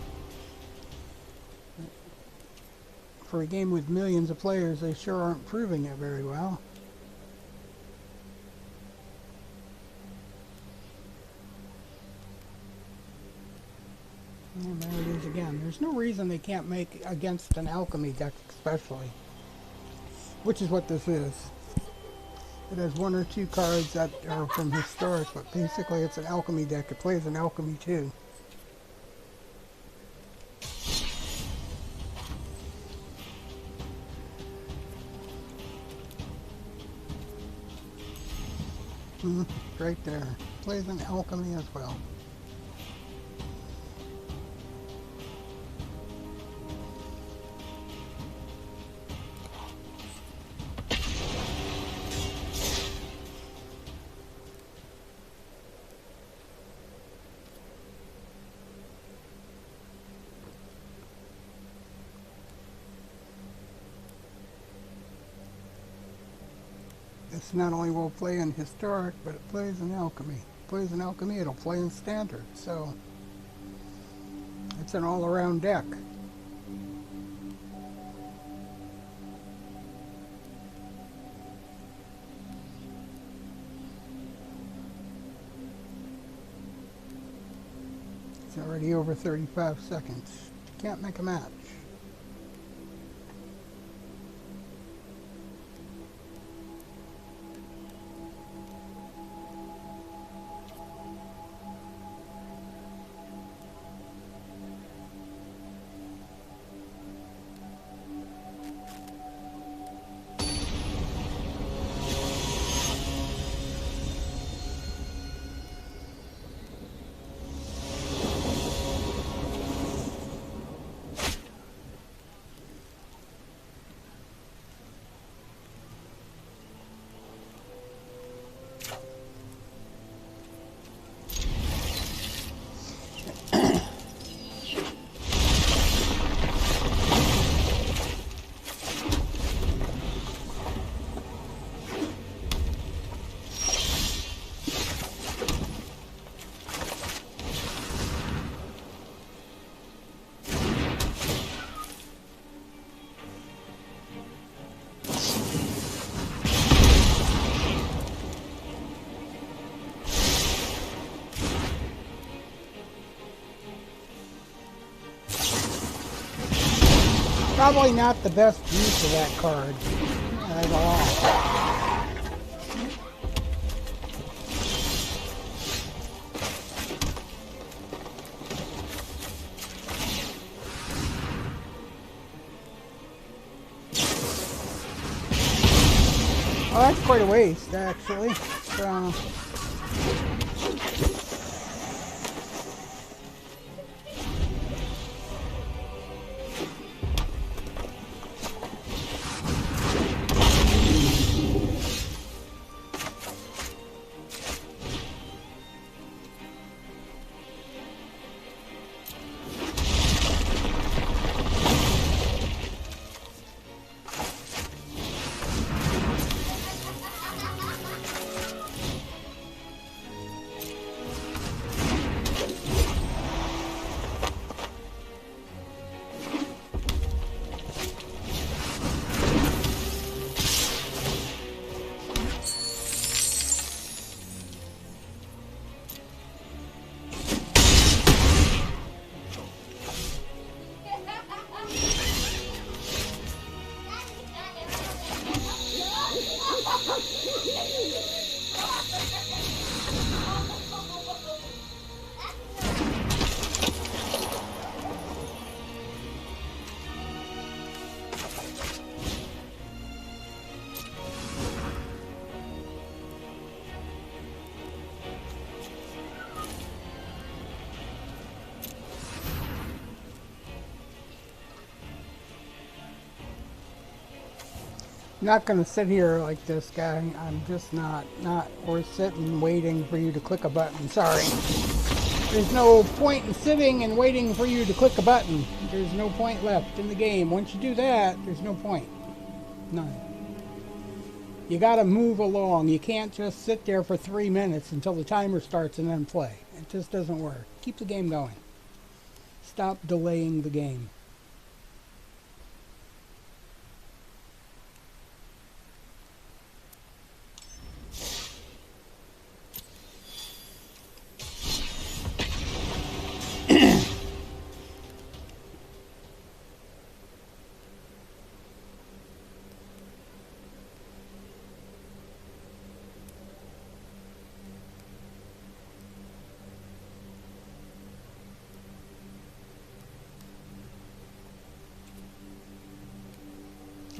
For a game with millions of players, they sure aren't proving it very well. And there it is again. There's no reason they can't make against an alchemy deck, especially. Which is what this is. It has 1 or 2 cards that are from historic, but basically it's an alchemy deck. It plays an alchemy too. Right there. Plays an alchemy as well. This not only will play in historic, but it plays in alchemy. It plays in alchemy, it'll play in standard. So it's an all-around deck. It's already over 35 seconds. Can't make a match. Probably not the best use of that card at all. Oh, that's quite a waste, actually. So, Not gonna sit here like this, guy. I'm just not or sitting waiting for you to click a button. Sorry. There's no point in sitting and waiting for you to click a button. There's no point left in the game. Once you do that, there's no point. None. You gotta move along. You can't just sit there for 3 minutes until the timer starts and then play. It just doesn't work. Keep the game going. Stop delaying the game.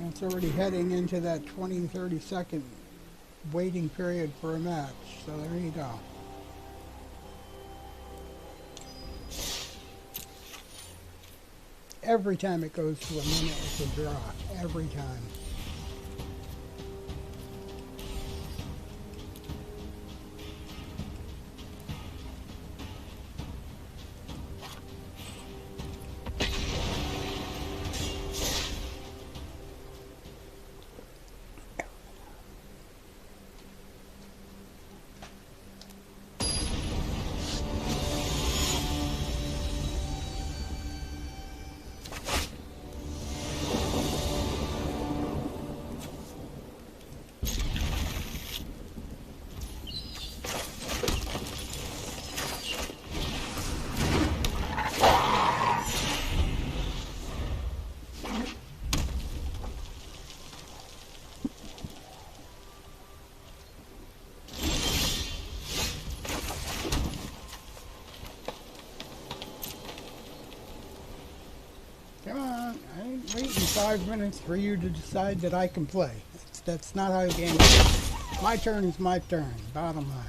It's already heading into that 20-30 second waiting period for a match, so there you go. Every time it goes to a minute, it's a draw. Every time. Come on, I ain't waiting 5 minutes for you to decide that I can play. That's not how the game works. My turn is my turn, bottom line.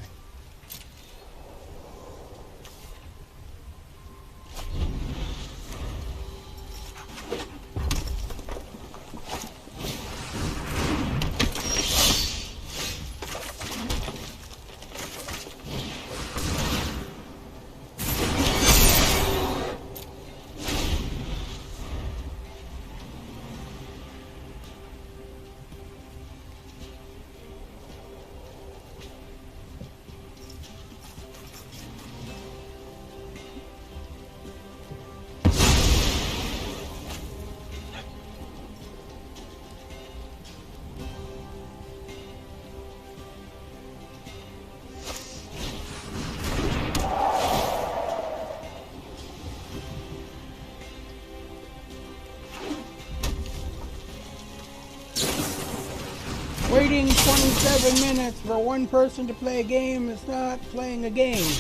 Waiting 27 minutes for one person to play a game is not playing a game.